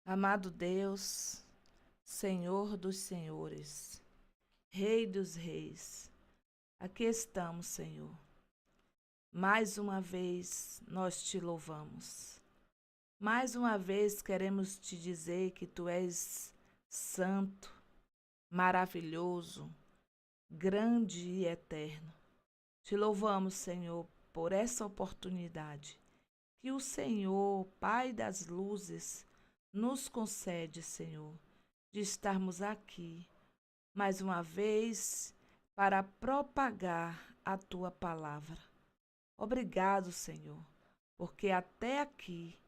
Amado Deus, Senhor dos senhores, Rei dos reis, aqui estamos, Senhor. Mais uma vez nós te louvamos. Mais uma vez queremos te dizer que tu és santo, maravilhoso, grande e eterno. Te louvamos, Senhor, por essa oportunidade que o Senhor, Pai das luzes, nos concede, Senhor, de estarmos aqui mais uma vez para propagar a tua palavra. Obrigado, Senhor, porque até aqui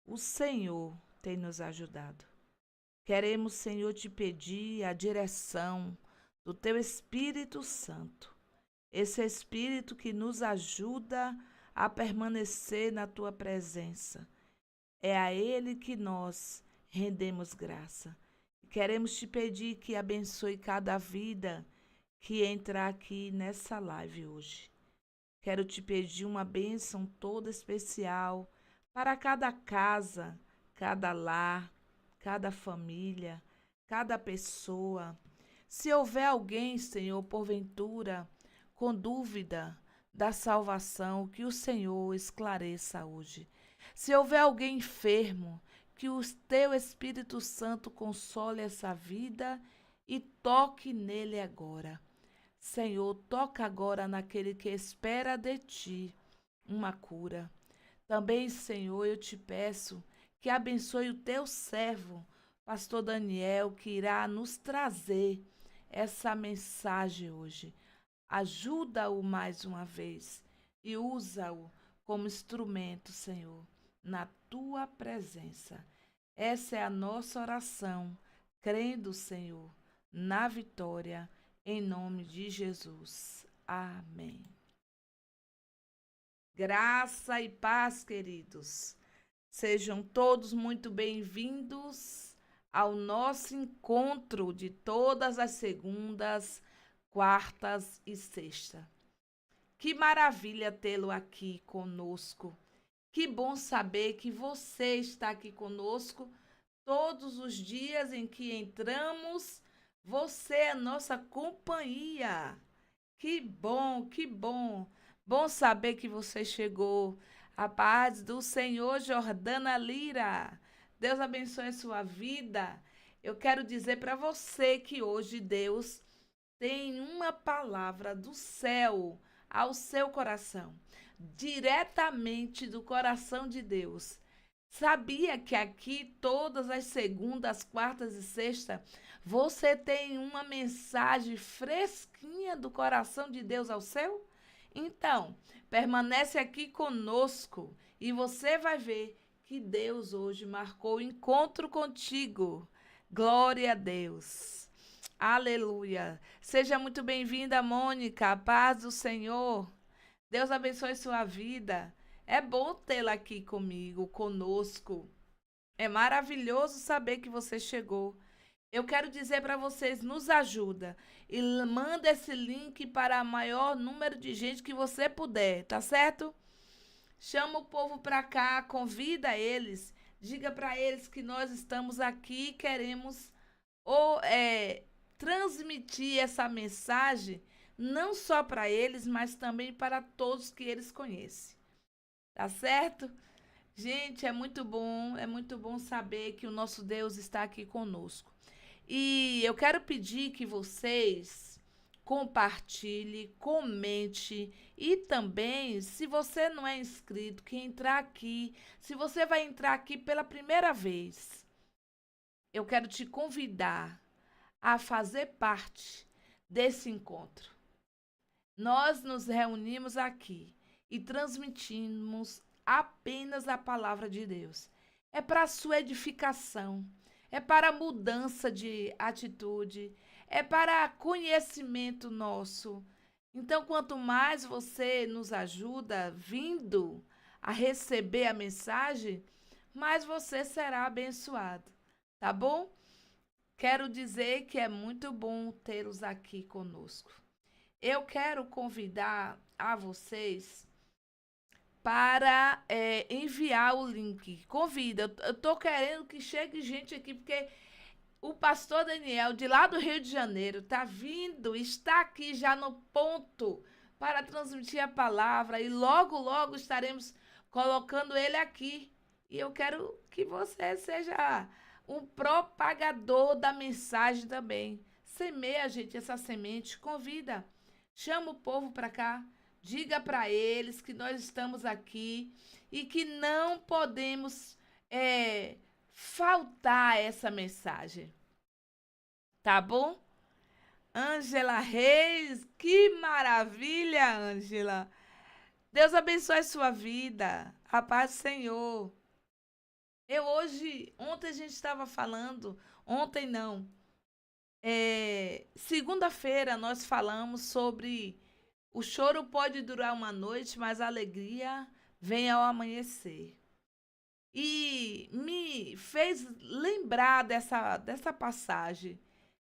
o Senhor tem nos ajudado. Queremos, Senhor, te pedir a direção do teu Espírito Santo, esse Espírito que nos ajuda a permanecer na tua presença. É a Ele que nós rendemos graça. Queremos te pedir que abençoe cada vida que entra aqui nessa live hoje. Quero te pedir uma bênção toda especial para cada casa, cada lar, cada família, cada pessoa. Se houver alguém, Senhor, porventura, com dúvida da salvação, que o Senhor esclareça hoje. Se houver alguém enfermo, que o teu Espírito Santo console essa vida e toque nele agora. Senhor, toca agora naquele que espera de ti uma cura. Também, Senhor, eu te peço que abençoe o teu servo, pastor Daniel, que irá nos trazer essa mensagem hoje. Ajuda-o mais uma vez e usa-o como instrumento, Senhor, na tua presença. Essa é a nossa oração, crendo, Senhor, na vitória, em nome de Jesus. Amém. Graça e paz, queridos. Sejam todos muito bem-vindos ao nosso encontro de todas as segundas, quartas e sexta. Que maravilha tê-lo aqui conosco. Que bom saber que você está aqui conosco todos os dias em que entramos. Você é nossa companhia. Que bom, que bom. Bom saber que você chegou. A paz do Senhor, Jordana Lira. Deus abençoe a sua vida. Eu quero dizer para você que hoje Deus tem uma palavra do céu ao seu coração, diretamente do coração de Deus. Sabia que aqui, todas as segundas, quartas e sextas, você tem uma mensagem fresquinha do coração de Deus ao seu? Então, permanece aqui conosco e você vai ver que Deus hoje marcou o encontro contigo. Glória a Deus. Aleluia. Seja muito bem-vinda, Mônica. A paz do Senhor. Deus abençoe sua vida. É bom tê-la aqui comigo, conosco. É maravilhoso saber que você chegou. Eu quero dizer para vocês, nos ajuda e manda esse link para o maior número de gente que você puder, tá certo? Chama o povo para cá, convida eles, diga para eles que nós estamos aqui e queremos ou transmitir essa mensagem não só para eles, mas também para todos que eles conhecem. Tá certo? Gente, é muito bom saber que o nosso Deus está aqui conosco. E eu quero pedir que vocês compartilhe, comente e também, se você não é inscrito, que entrar aqui, se você vai entrar aqui pela primeira vez, eu quero te convidar a fazer parte desse encontro. Nós nos reunimos aqui e transmitimos apenas a palavra de Deus. É para a sua edificação, é para a mudança de atitude, é para conhecimento nosso. Então, quanto mais você nos ajuda vindo a receber a mensagem, mais você será abençoado, tá bom? Quero dizer que é muito bom tê-los aqui conosco. Eu quero convidar a vocês para enviar o link. Convida. Eu estou querendo que chegue gente aqui, porque o pastor Daniel, de lá do Rio de Janeiro, está vindo, está aqui já no ponto para transmitir a palavra e logo, logo estaremos colocando ele aqui. E eu quero que você seja um propagador da mensagem também. Semeia, gente, essa semente, convida, chama o povo para cá, diga para eles que nós estamos aqui e que não podemos faltar essa mensagem. Tá bom? Ângela Reis, que maravilha, Ângela. Deus abençoe a sua vida. A paz do Senhor. Ontem a gente estava falando, ontem não, segunda-feira nós falamos sobre o choro pode durar uma noite, mas a alegria vem ao amanhecer. E me fez lembrar dessa passagem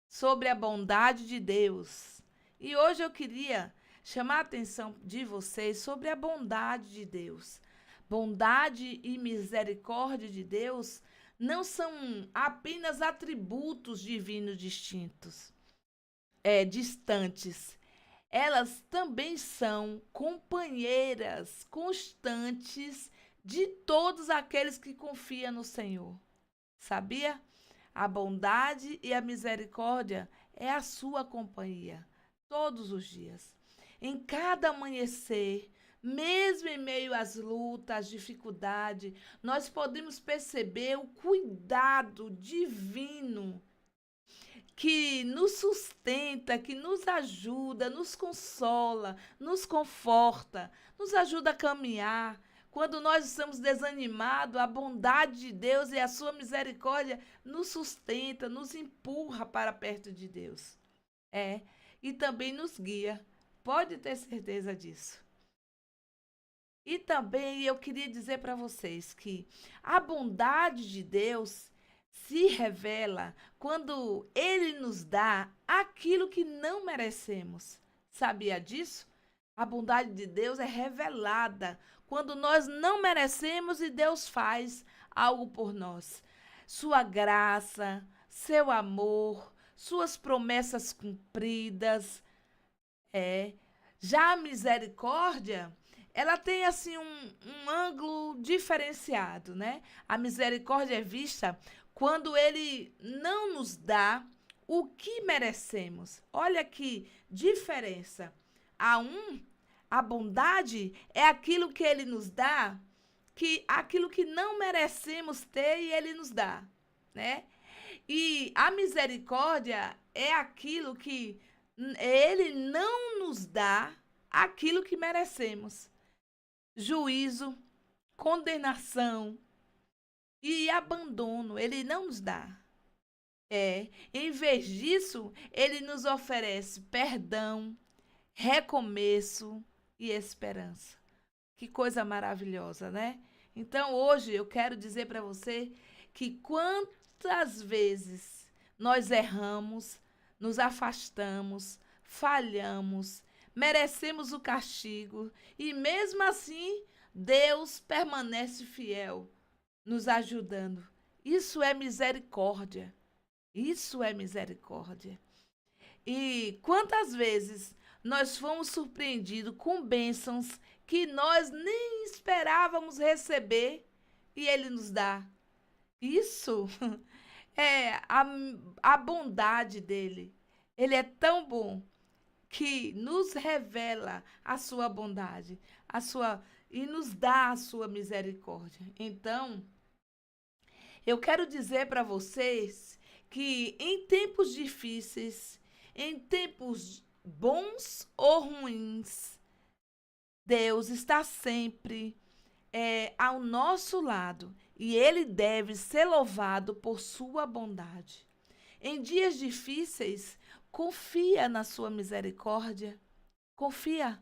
sobre a bondade de Deus. E hoje eu queria chamar a atenção de vocês sobre a bondade de Deus. Bondade e misericórdia de Deus não são apenas atributos divinos distantes. Elas também são companheiras constantes de todos aqueles que confiam no Senhor. Sabia? A bondade e a misericórdia é a sua companhia todos os dias. Em cada amanhecer, mesmo em meio às lutas, às dificuldades, nós podemos perceber o cuidado divino que nos sustenta, que nos ajuda, nos consola, nos conforta, nos ajuda a caminhar. Quando nós estamos desanimados, a bondade de Deus e a sua misericórdia nos sustenta, nos empurra para perto de Deus. E também nos guia. Pode ter certeza disso. E também eu queria dizer para vocês que a bondade de Deus se revela quando Ele nos dá aquilo que não merecemos. Sabia disso? A bondade de Deus é revelada quando nós não merecemos e Deus faz algo por nós. Sua graça, seu amor, suas promessas cumpridas. Já a misericórdia, ela tem assim um ângulo diferenciado, né? A misericórdia é vista quando ele não nos dá o que merecemos. Olha que diferença. A bondade é aquilo que ele nos dá, aquilo que não merecemos ter e ele nos dá, né? E a misericórdia é aquilo que ele não nos dá aquilo que merecemos. Juízo, condenação e abandono, ele não nos dá. Em vez disso, ele nos oferece perdão, recomeço e esperança. Que coisa maravilhosa, né? Então, hoje eu quero dizer para você que quantas vezes nós erramos, nos afastamos, falhamos, merecemos o castigo e mesmo assim Deus permanece fiel, nos ajudando. Isso é misericórdia. Isso é misericórdia. E quantas vezes nós fomos surpreendidos com bênçãos que nós nem esperávamos receber e Ele nos dá. Isso é a bondade dele. Ele é tão bom que nos revela a sua bondade, e nos dá a sua misericórdia. Então, eu quero dizer para vocês que em tempos difíceis, em tempos bons ou ruins, Deus está sempre ao nosso lado e Ele deve ser louvado por sua bondade. Em dias difíceis, confia na sua misericórdia. Confia.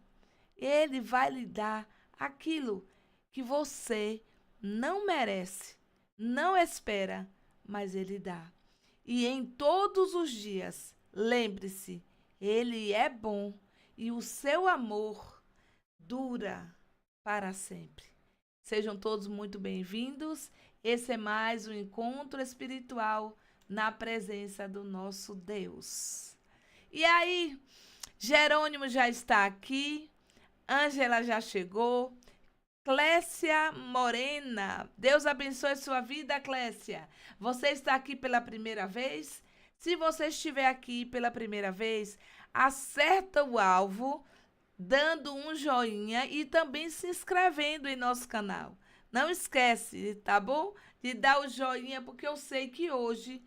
Ele vai lhe dar aquilo que você não merece, não espera, mas Ele dá. E em todos os dias, lembre-se, Ele é bom e o seu amor dura para sempre. Sejam todos muito bem-vindos. Esse é mais um encontro espiritual na presença do nosso Deus. E aí, Jerônimo já está aqui, Ângela já chegou, Clécia Morena. Deus abençoe sua vida, Clécia. Você está aqui pela primeira vez? Se você estiver aqui pela primeira vez, acerta o alvo dando um joinha e também se inscrevendo em nosso canal. Não esquece, tá bom? De dar o joinha, porque eu sei que hoje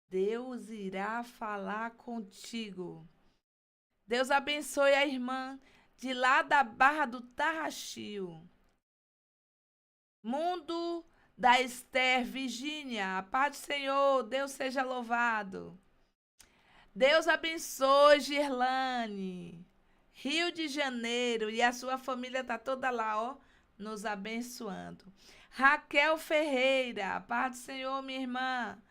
Deus irá falar contigo. Deus abençoe a irmã de lá da Barra do Tarraxio. Mundo da Esther, Virgínia. A paz do Senhor, Deus seja louvado. Deus abençoe, Girlane. Rio de Janeiro, e a sua família está toda lá, ó, nos abençoando. Raquel Ferreira, paz do Senhor, minha irmã.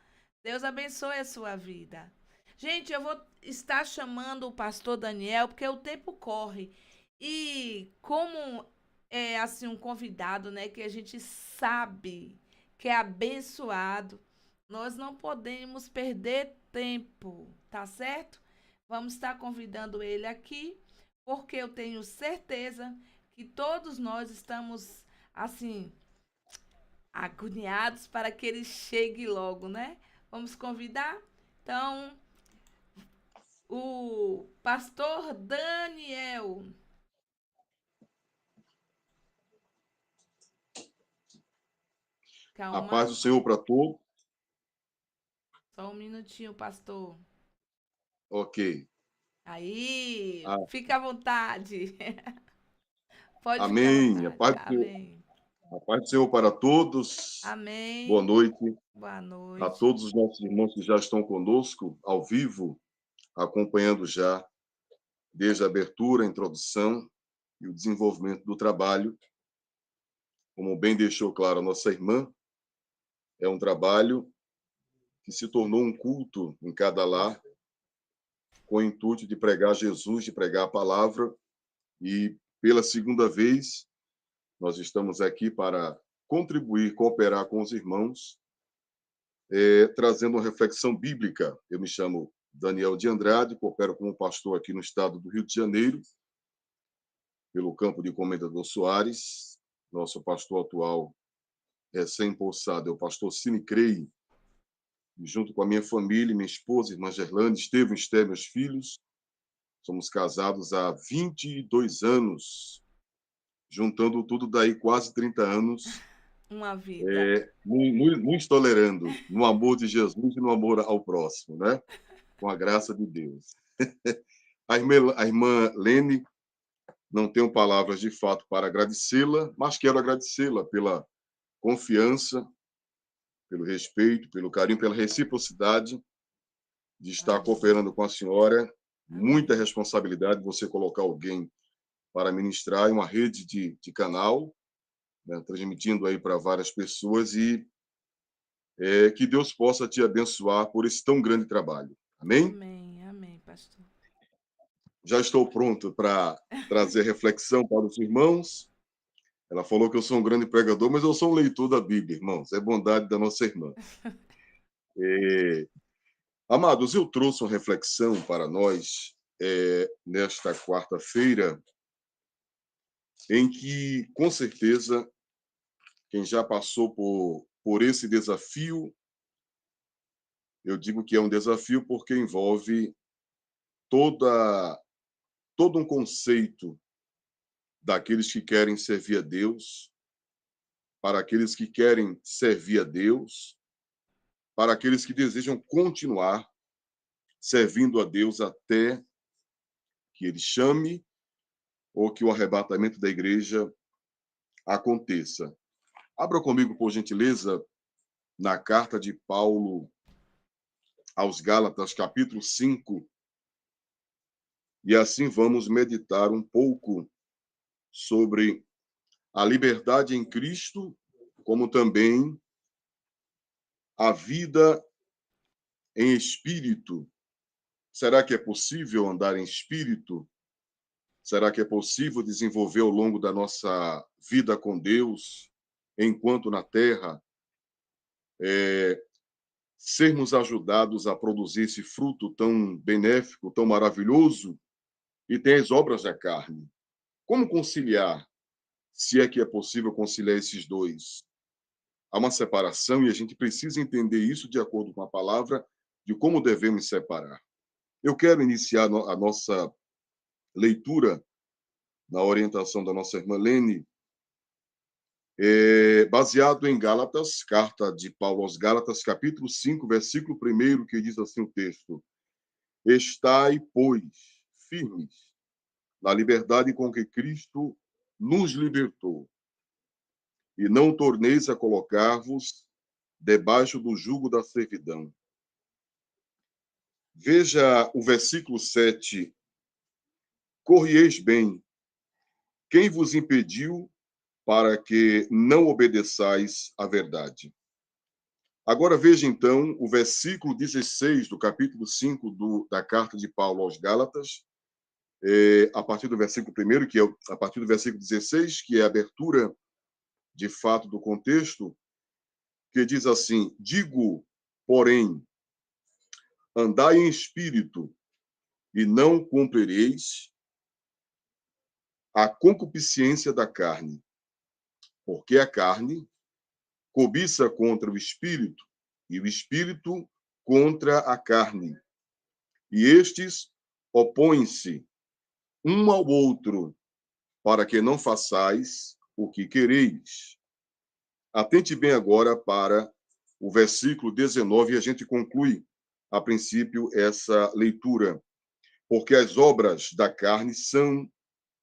Deus abençoe a sua vida. Gente, eu vou estar chamando o pastor Daniel, porque o tempo corre. E como é assim um convidado, né, que a gente sabe que é abençoado, nós não podemos perder tempo, tá certo? Vamos estar convidando ele aqui, porque eu tenho certeza que todos nós estamos assim agoniados para que ele chegue logo, né? Vamos convidar? Então, o pastor Daniel. A paz Calma, do Senhor para todos. só um minutinho, pastor. Ok. Aí, Ah, fica à vontade. Pode ficar à amém. vontade. Amém. A paz do Senhor para todos. Boa Amém. noite Boa a noite. todos os nossos irmãos que já estão conosco ao vivo, acompanhando já desde a abertura, a introdução e o desenvolvimento do trabalho. Como bem deixou claro a nossa irmã, é um trabalho que se tornou um culto em cada lar, com o intuito de pregar Jesus, de pregar a palavra. E pela segunda vez, nós estamos aqui para contribuir, cooperar com os irmãos, trazendo uma reflexão bíblica. Eu me chamo Daniel de Andrade, coopero como pastor aqui no estado do Rio de Janeiro, pelo campo de Comendador Soares. Nosso pastor atual, recém-possado, é o pastor Cine Crei, e junto com a minha família, minha esposa, irmã Gerlane, Estevam, Esté, meus filhos. Somos casados há 22 anos, juntando tudo daí quase 30 anos, Uma vida. nos tolerando no amor de Jesus e no amor ao próximo, né? Com a graça de Deus. A irmã Lene, não tenho palavras de fato para agradecê-la, mas quero agradecê-la pela confiança, pelo respeito, pelo carinho, pela reciprocidade de estar Amém. cooperando com a senhora. Muita Amém. responsabilidade você colocar alguém para ministrar em uma rede de canal, né, transmitindo aí para várias pessoas, e que Deus possa te abençoar por esse tão grande trabalho. Amém? Amém. Amém, pastor. Já estou pronto para trazer reflexão para os irmãos. Ela falou que eu sou um grande pregador, mas eu sou um leitor da Bíblia, irmãos. É bondade da nossa irmã. Amados, eu trouxe uma reflexão para nós nesta quarta-feira, em que, com certeza, quem já passou por esse desafio, eu digo que é um desafio porque envolve toda, todo um conceito daqueles que querem servir a Deus, para aqueles que querem servir a Deus, para aqueles que desejam continuar servindo a Deus até que Ele chame ou que o arrebatamento da igreja aconteça. Abra comigo, por gentileza, na carta de Paulo aos Gálatas, capítulo 5, e assim vamos meditar um pouco sobre a liberdade em Cristo, como também a vida em espírito. Será que é possível andar em espírito? Será que é possível desenvolver ao longo da nossa vida com Deus, enquanto na Terra, sermos ajudados a produzir esse fruto tão benéfico, tão maravilhoso, e tem as obras da carne? Como conciliar, se é que é possível conciliar esses dois? Há uma separação e a gente precisa entender isso de acordo com a palavra, de como devemos separar. Eu quero iniciar a nossa leitura na orientação da nossa irmã Lene, baseado em Gálatas, carta de Paulo aos Gálatas, capítulo 5, versículo 1, que diz assim o texto: Estai, pois, firmes na liberdade com que Cristo nos libertou, e não torneis a colocar-vos debaixo do jugo da servidão. Veja o versículo 7. Corrieis bem. Quem vos impediu para que não obedeçais à verdade? Agora veja, então, o versículo 16 do capítulo 5 da carta de Paulo aos Gálatas, a partir do versículo 1, que é a partir do versículo 16, que é a abertura, de fato, do contexto, que diz assim: Digo, porém, andai em espírito, e não cumprireis a concupiscência da carne, porque a carne cobiça contra o espírito, e o espírito contra a carne. E estes opõem-se um ao outro, para que não façais o que quereis. Atente bem agora para o versículo 19 e a gente conclui, a princípio, essa leitura. Porque as obras da carne são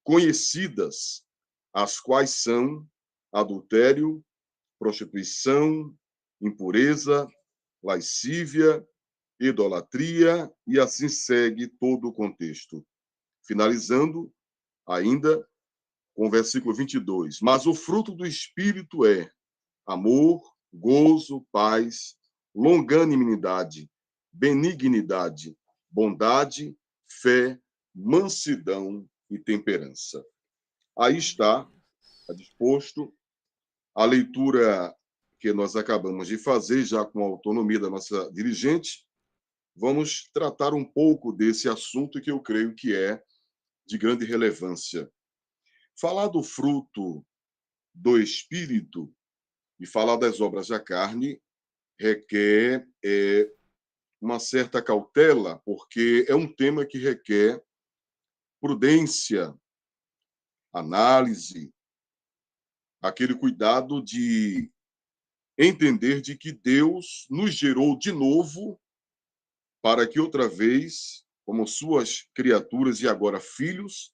conhecidas, as quais são adultério, prostituição, impureza, lascívia, idolatria, e assim segue todo o contexto. Finalizando ainda com o versículo 22. Mas o fruto do Espírito é amor, gozo, paz, longanimidade, benignidade, bondade, fé, mansidão e temperança. Aí está, disposto, a leitura que nós acabamos de fazer, já com a autonomia da nossa dirigente. Vamos tratar um pouco desse assunto que eu creio que é de grande relevância. Falar do fruto do Espírito e falar das obras da carne requer uma certa cautela, porque é um tema que requer prudência, análise, aquele cuidado de entender de que Deus nos gerou de novo para que outra vez, como suas criaturas e agora filhos,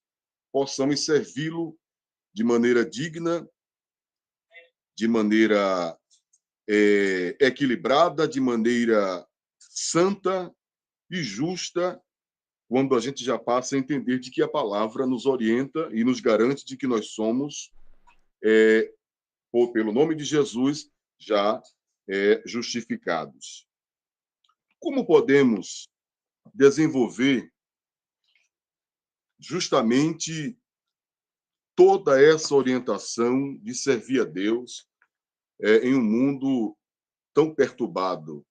possamos servi-lo de maneira digna, de maneira equilibrada, de maneira santa e justa, quando a gente já passa a entender de que a palavra nos orienta e nos garante de que nós somos, pelo nome de Jesus, já justificados. Como podemos desenvolver justamente toda essa orientação de servir a Deus em um mundo tão perturbado,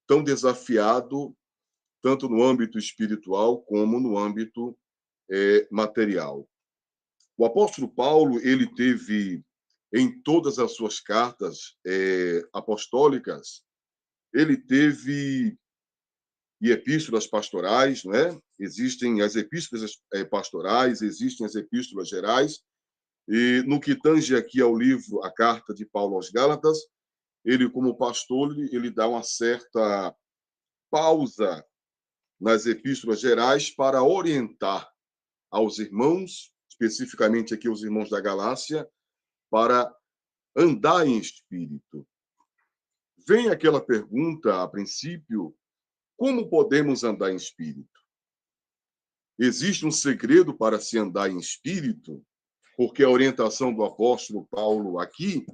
tão desafiado, tanto no âmbito espiritual como no âmbito material? O apóstolo Paulo, ele teve, em todas as suas cartas apostólicas, ele teve e epístolas pastorais, não é? Existem as epístolas pastorais, existem as epístolas gerais, e no que tange aqui ao livro, a carta de Paulo aos Gálatas, ele, como pastor, ele dá uma certa pausa nas epístolas gerais para orientar aos irmãos, especificamente aqui os irmãos da Galácia, para andar em espírito. Vem aquela pergunta, a princípio: como podemos andar em espírito? Existe um segredo para se andar em espírito? Porque a orientação do apóstolo Paulo aqui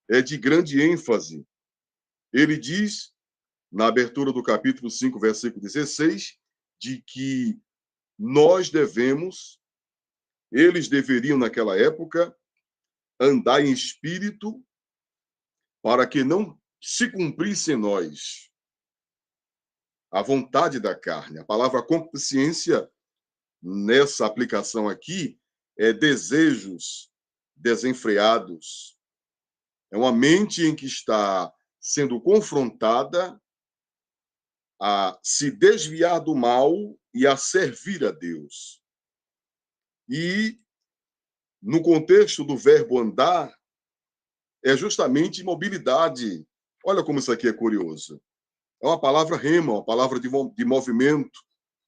é de grande ênfase. Ele diz, na abertura do capítulo 5, versículo 16, de que nós devemos eles deveriam, naquela época, andar em espírito para que não se cumprisse em nós a vontade da carne. A palavra concupiscência, nessa aplicação aqui, é desejos desenfreados. É uma mente em que está sendo confrontada a se desviar do mal e a servir a Deus. E, no contexto do verbo andar, é justamente mobilidade. Olha como isso aqui é curioso. É uma palavra rema, uma palavra de movimento,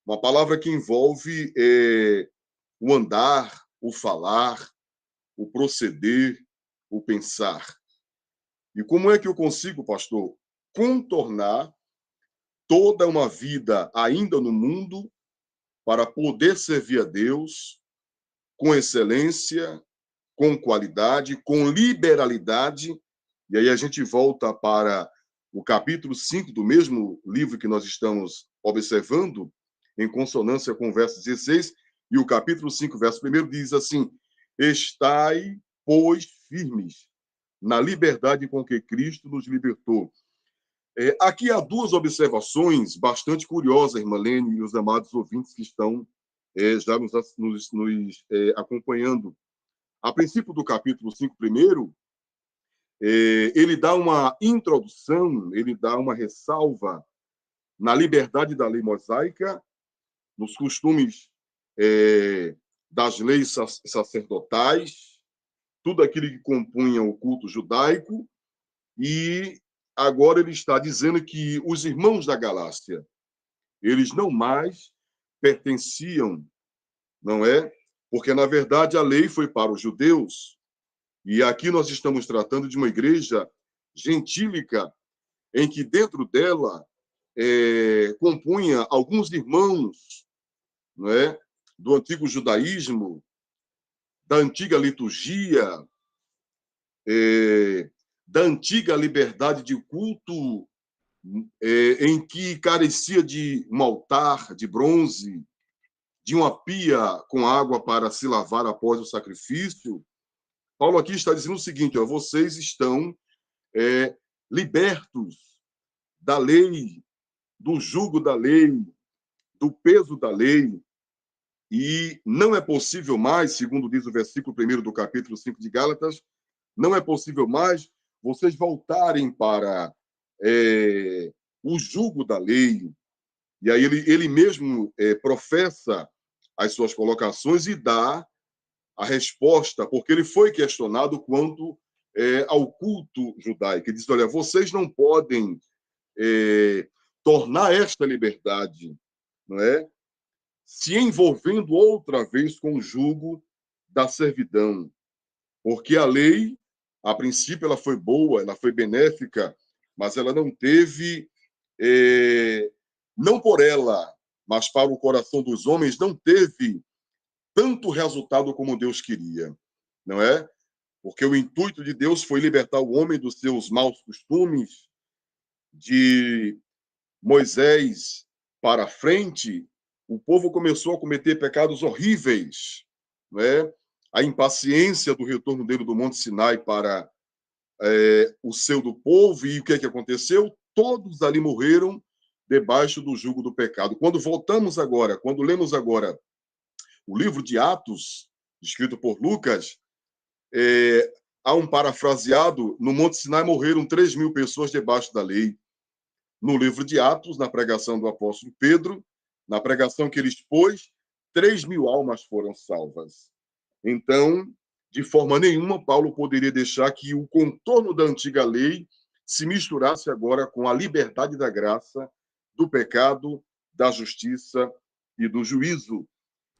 uma palavra que envolve o andar, o falar, o proceder, o pensar. E como é que eu consigo, pastor, contornar toda uma vida ainda no mundo para poder servir a Deus com excelência, com qualidade, com liberalidade? E aí a gente volta para o capítulo 5 do mesmo livro que nós estamos observando, em consonância com o verso 16, e o capítulo 5, verso 1 diz assim: estai, pois, firmes na liberdade com que Cristo nos libertou. Aqui há duas observações bastante curiosas, irmã Lene e os amados ouvintes que estão já nos acompanhando. A princípio do capítulo 5, primeiro, ele dá uma introdução, ele dá uma ressalva na liberdade da lei mosaica, nos costumes das leis sacerdotais, tudo aquilo que compunha o culto judaico, e agora ele está dizendo que os irmãos da Galácia, eles não mais pertenciam, não é? Porque, na verdade, a lei foi para os judeus, e aqui nós estamos tratando de uma igreja gentílica, em que dentro dela compunha alguns irmãos, não é? Do antigo judaísmo, da antiga liturgia, da antiga liberdade de culto, em que carecia de um altar de bronze, de uma pia com água para se lavar após o sacrifício. Paulo aqui está dizendo o seguinte: ó, vocês estão libertos da lei, do jugo da lei, do peso da lei, e não é possível mais, segundo diz o versículo 1 do capítulo 5 de Gálatas, não é possível mais vocês voltarem para o jugo da lei. E aí ele mesmo professa as suas colocações e dá a resposta, porque ele foi questionado quanto ao culto judaico. Ele diz: olha, vocês não podem tornar esta liberdade, não é, se envolvendo outra vez com o jugo da servidão, porque a lei, a princípio, ela foi boa, ela foi benéfica, mas ela não teve, não por ela, mas para o coração dos homens, não teve tanto resultado como Deus queria, não é? Porque o intuito de Deus foi libertar o homem dos seus maus costumes, de Moisés para frente, o povo começou a cometer pecados horríveis, não é? A impaciência do retorno dele do Monte Sinai para o seu do povo, e o que é que aconteceu? Todos ali morreram debaixo do jugo do pecado. Quando voltamos agora, quando lemos agora o livro de Atos, escrito por Lucas, há um parafraseado: no Monte Sinai morreram 3.000 pessoas debaixo da lei. No livro de Atos, na pregação do apóstolo Pedro, na pregação que ele expôs, 3.000 almas foram salvas. Então, de forma nenhuma, Paulo poderia deixar que o contorno da antiga lei se misturasse agora com a liberdade da graça, do pecado, da justiça e do juízo.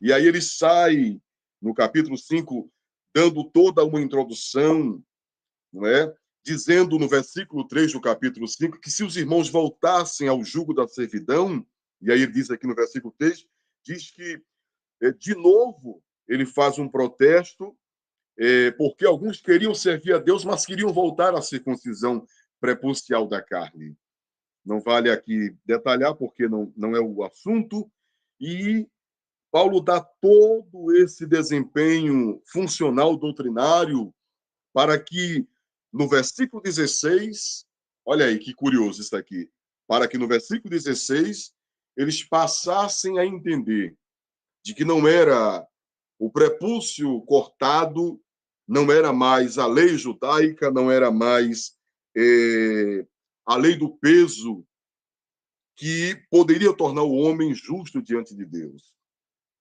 E aí ele sai, no capítulo 5, dando toda uma introdução, não é? Dizendo no versículo 3 do capítulo 5 que se os irmãos voltassem ao jugo da servidão, e aí ele diz aqui no versículo 3, diz que, de novo, ele faz um protesto, porque alguns queriam servir a Deus, mas queriam voltar à circuncisão prepusticial da carne. Não vale aqui detalhar, porque não é o assunto. E Paulo dá todo esse desempenho funcional doutrinário para que no versículo 16, olha aí que curioso isso aqui, para que no versículo 16 eles passassem a entender de que não era o prepúcio cortado, não era mais a lei judaica, não era mais a lei do peso que poderia tornar o homem justo diante de Deus.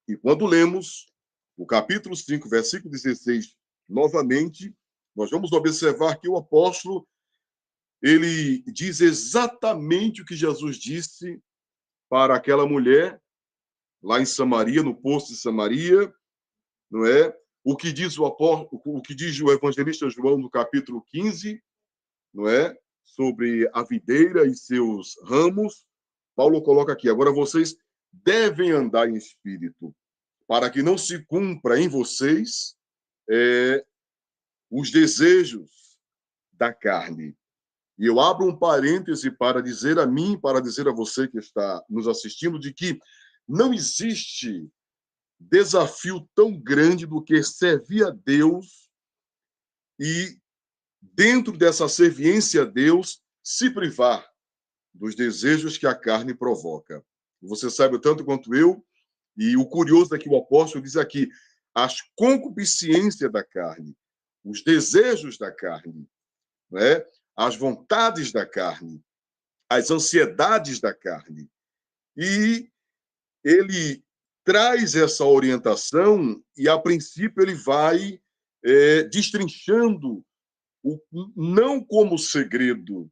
E quando lemos o capítulo 5, versículo 16, novamente, nós vamos observar que o apóstolo ele diz exatamente o que Jesus disse para aquela mulher lá em Samaria, no poço de Samaria, não é? O que diz o que diz o evangelista João no capítulo 15, não é? Sobre a videira e seus ramos. Paulo coloca aqui: agora vocês devem andar em espírito, para que não se cumpra em vocês os desejos da carne. E eu abro um parêntese para dizer a mim, para dizer a você que está nos assistindo, de que não existe desafio tão grande do que servir a Deus e, dentro dessa serviência a Deus, se privar dos desejos que a carne provoca. Você sabe o tanto quanto eu, e o curioso é que o apóstolo diz aqui, as concupiscências da carne, os desejos da carne, né? As vontades da carne, as ansiedades da carne. E ele traz essa orientação e, a princípio, ele vai destrinchando não como segredo,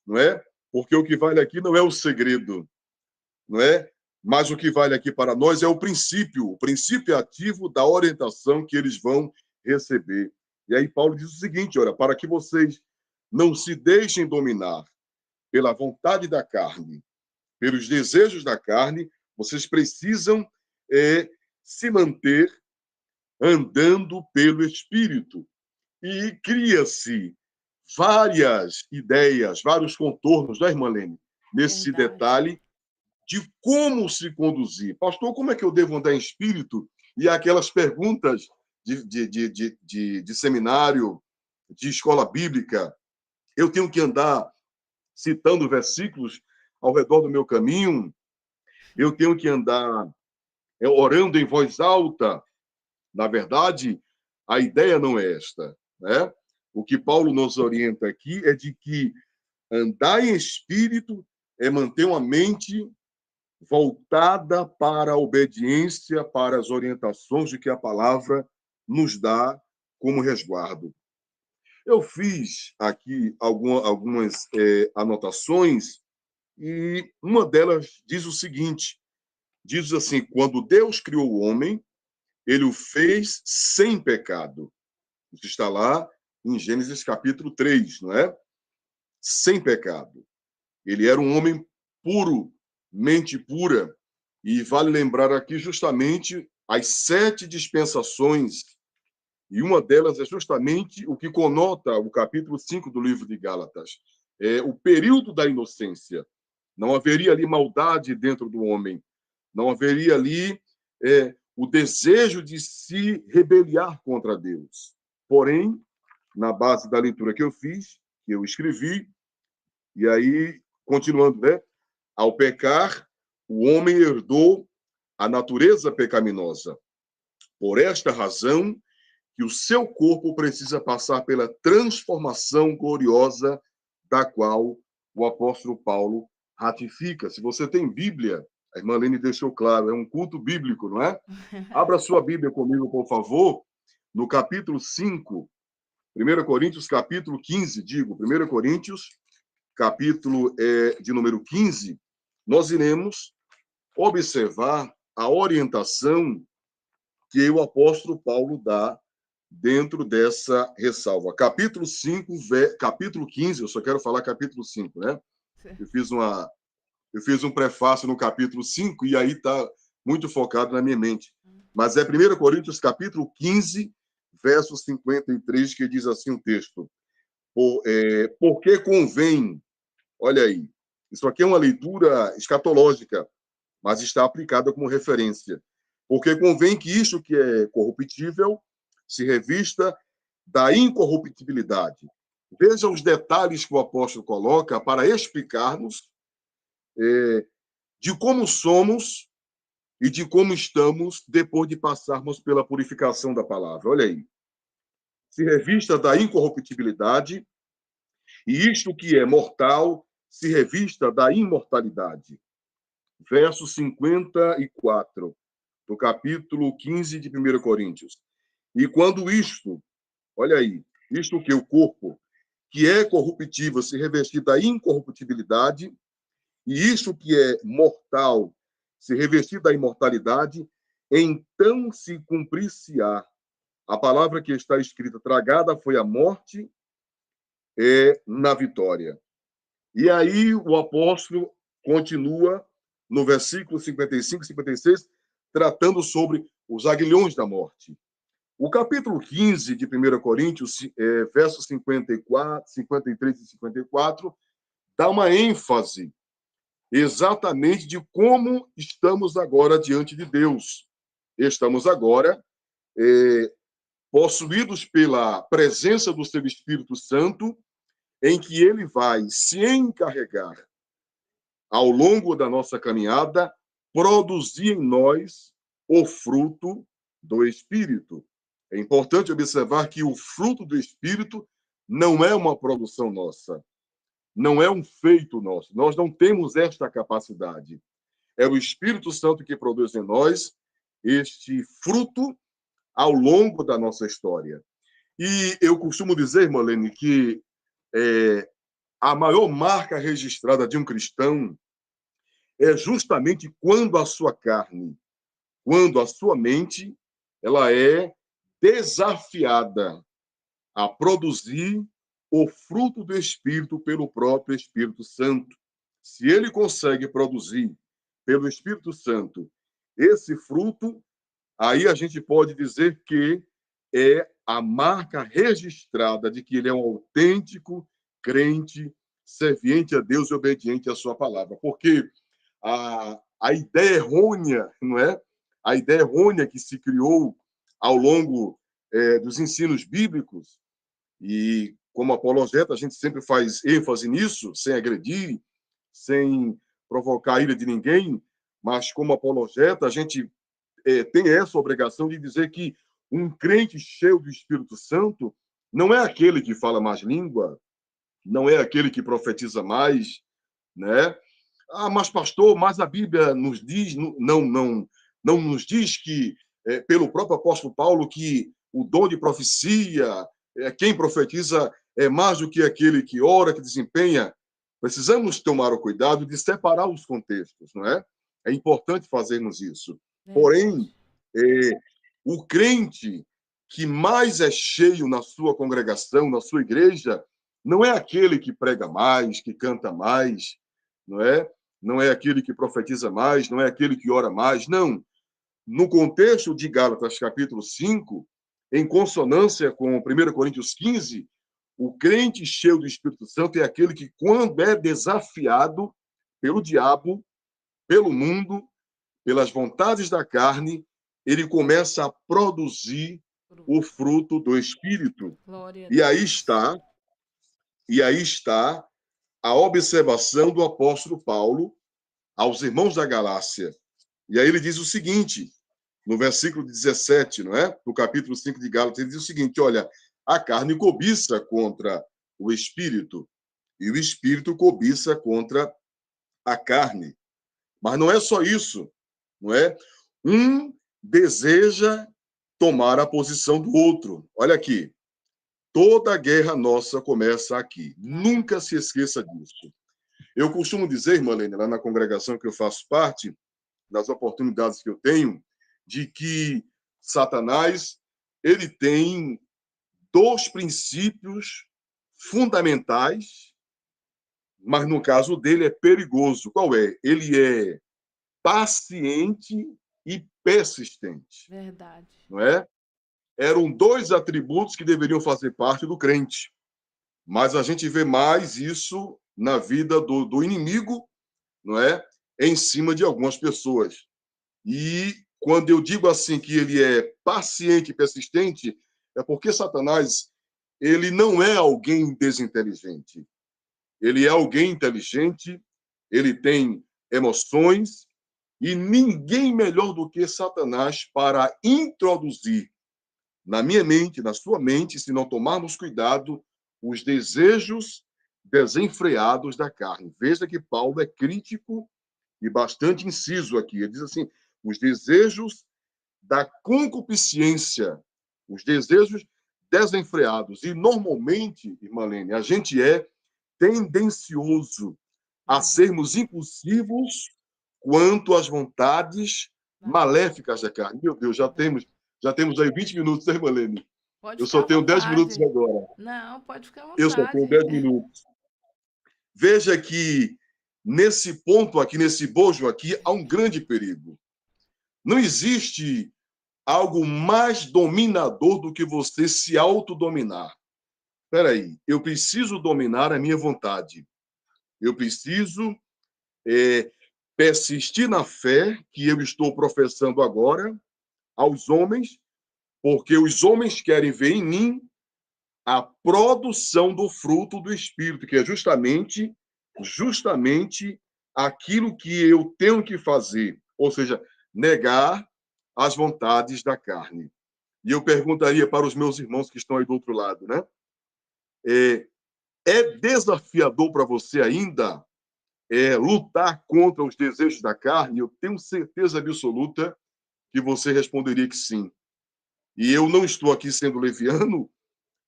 não é? Porque o que vale aqui não é o segredo, não é? Mas o que vale aqui para nós é o princípio ativo da orientação que eles vão receber. E aí Paulo diz o seguinte, olha, para que vocês não se deixem dominar pela vontade da carne, pelos desejos da carne, vocês precisam se manter andando pelo Espírito. E cria-se várias ideias, vários contornos, né, irmã Lene? Nesse detalhe de como se conduzir. Pastor, como é que eu devo andar em espírito? E aquelas perguntas de seminário, de escola bíblica. Eu tenho que andar citando versículos ao redor do meu caminho. Eu tenho que andar orando em voz alta. Na verdade, a ideia não é esta, né? O que Paulo nos orienta aqui é de que andar em espírito é manter uma mente voltada para a obediência, para as orientações de que a palavra nos dá como resguardo. Eu fiz aqui algumas anotações e uma delas diz o seguinte, diz assim, quando Deus criou o homem, ele o fez sem pecado. Isso está lá em Gênesis capítulo 3, não é? Sem pecado. Ele era um homem puro, mente pura. E vale lembrar aqui justamente as 7 dispensações, e uma delas é justamente o que conota o capítulo 5 do livro de Gálatas. É o período da inocência. Não haveria ali maldade dentro do homem. Não haveria ali o desejo de se rebeliar contra Deus. Porém, na base da leitura que eu fiz, que eu escrevi, e aí, continuando, né? Ao pecar, o homem herdou a natureza pecaminosa. Por esta razão, que o seu corpo precisa passar pela transformação gloriosa da qual o apóstolo Paulo ratifica. Se você tem Bíblia, a irmã Lene deixou claro, é um culto bíblico, não é? Abra sua Bíblia comigo, por favor, no capítulo 5, 1 Coríntios, capítulo 15, 1 Coríntios, capítulo de número 15, nós iremos observar a orientação que o apóstolo Paulo dá dentro dessa ressalva. Capítulo 5, capítulo 15, eu só quero falar capítulo 5, né? Eu fiz um prefácio no capítulo 5 e aí está muito focado na minha mente. Mas é 1 Coríntios, capítulo 15, verso 53, que diz assim o texto. Porque convém, olha aí, isso aqui é uma leitura escatológica, mas está aplicada como referência. Porque convém que isto que é corruptível se revista da incorruptibilidade. Veja os detalhes que o apóstolo coloca para explicar-nos de como somos e de como estamos depois de passarmos pela purificação da palavra. Olha aí. Se revista da incorruptibilidade, e isto que é mortal se revista da imortalidade. Verso 54, do capítulo 15 de 1 Coríntios. E quando isto, olha aí, isto que o corpo, que é corruptível, se revestir da incorruptibilidade, e isto que é mortal, se revestir da imortalidade, então se cumprir-se-á a palavra que está escrita: tragada foi a morte na vitória. E aí o apóstolo continua no versículo 55 e 56, tratando sobre os aguilhões da morte. O capítulo 15 de 1 Coríntios, versos 54, 53 e 54, dá uma ênfase exatamente de como estamos agora diante de Deus. Estamos agora possuídos pela presença do seu Espírito Santo, em que ele vai se encarregar, ao longo da nossa caminhada, produzir em nós o fruto do Espírito. É importante observar que o fruto do Espírito não é uma produção nossa, não é um feito nosso. Nós não temos esta capacidade. É o Espírito Santo que produz em nós este fruto ao longo da nossa história. E eu costumo dizer, Marlene, que a maior marca registrada de um cristão é justamente quando a sua carne, quando a sua mente, ela é desafiada a produzir o fruto do Espírito pelo próprio Espírito Santo. Se ele consegue produzir pelo Espírito Santo esse fruto, aí a gente pode dizer que é a marca registrada de que ele é um autêntico crente, serviente a Deus e obediente à sua palavra. Porque a ideia errônea, não é? A ideia errônea que se criou ao longo dos ensinos bíblicos, e como apologeta a gente sempre faz ênfase nisso, sem agredir, sem provocar a ira de ninguém, mas como apologeta a gente tem essa obrigação de dizer que um crente cheio do Espírito Santo não é aquele que fala mais língua, não é aquele que profetiza mais, né? Ah, mas pastor, mas a Bíblia nos diz, não nos diz que, pelo próprio apóstolo Paulo, que o dom de profecia, quem profetiza é mais do que aquele que ora, que desempenha. Precisamos tomar o cuidado de separar os contextos, não é? É importante fazermos isso. Porém, Verdade. o crente que mais é cheio na sua congregação, na sua igreja, não é aquele que prega mais, que canta mais, não é? Não é aquele que profetiza mais, não é aquele que ora mais, não. No contexto de Gálatas, capítulo 5, em consonância com 1 Coríntios 15, o crente cheio do Espírito Santo é aquele que, quando é desafiado pelo diabo, pelo mundo, pelas vontades da carne, ele começa a produzir o Fruto. fruto do Espírito. Glória a E aí Deus. está, e aí está a observação do apóstolo Paulo aos irmãos da Galácia. E aí ele diz o seguinte, no versículo 17, não é? Do capítulo 5 de Gálatas, ele diz o seguinte: olha, a carne cobiça contra o espírito, e o espírito cobiça contra a carne. Mas não é só isso, não é? Um deseja tomar a posição do outro. Olha aqui, toda guerra nossa começa aqui. Ah, Nunca se esqueça disso. Eu costumo dizer, Marlene, lá na congregação que eu faço parte, das oportunidades que eu tenho, de que Satanás ele tem dois princípios fundamentais, mas no caso dele é perigoso. Qual é? Ele é paciente e persistente, verdade. não é? Eram dois atributos que deveriam fazer parte do crente, mas a gente vê mais isso na vida do inimigo, não é? Em cima de algumas pessoas. E quando eu digo assim que ele é paciente e persistente, é porque Satanás, ele não é alguém desinteligente. Ele é alguém inteligente, ele tem emoções, e ninguém melhor do que Satanás para introduzir na minha mente, na sua mente, se não tomarmos cuidado, os desejos desenfreados da carne. Veja que Paulo é crítico e bastante inciso aqui. Ele diz assim: os desejos da concupiscência, os desejos desenfreados. E normalmente, irmã Lene, a gente é tendencioso a sermos impulsivos quanto às vontades maléficas da carne. Meu Deus, já temos aí 20 minutos, né, irmã Lene? Pode Eu ficar só à tenho 10 minutos vontade. agora. Não, pode ficar à Eu só tenho vontade. 10 minutos. Veja que nesse ponto aqui, nesse bojo aqui, há um grande perigo. Não existe algo mais dominador do que você se autodominar. Espera aí, eu preciso dominar a minha vontade. Eu preciso persistir na fé que eu estou professando agora aos homens, porque os homens querem ver em mim a produção do fruto do Espírito, que é justamente aquilo que eu tenho que fazer, ou seja, negar as vontades da carne. E eu perguntaria para os meus irmãos que estão aí do outro lado, né? É desafiador para você ainda lutar contra os desejos da carne? Eu tenho certeza absoluta que você responderia que sim. E eu não estou aqui sendo leviano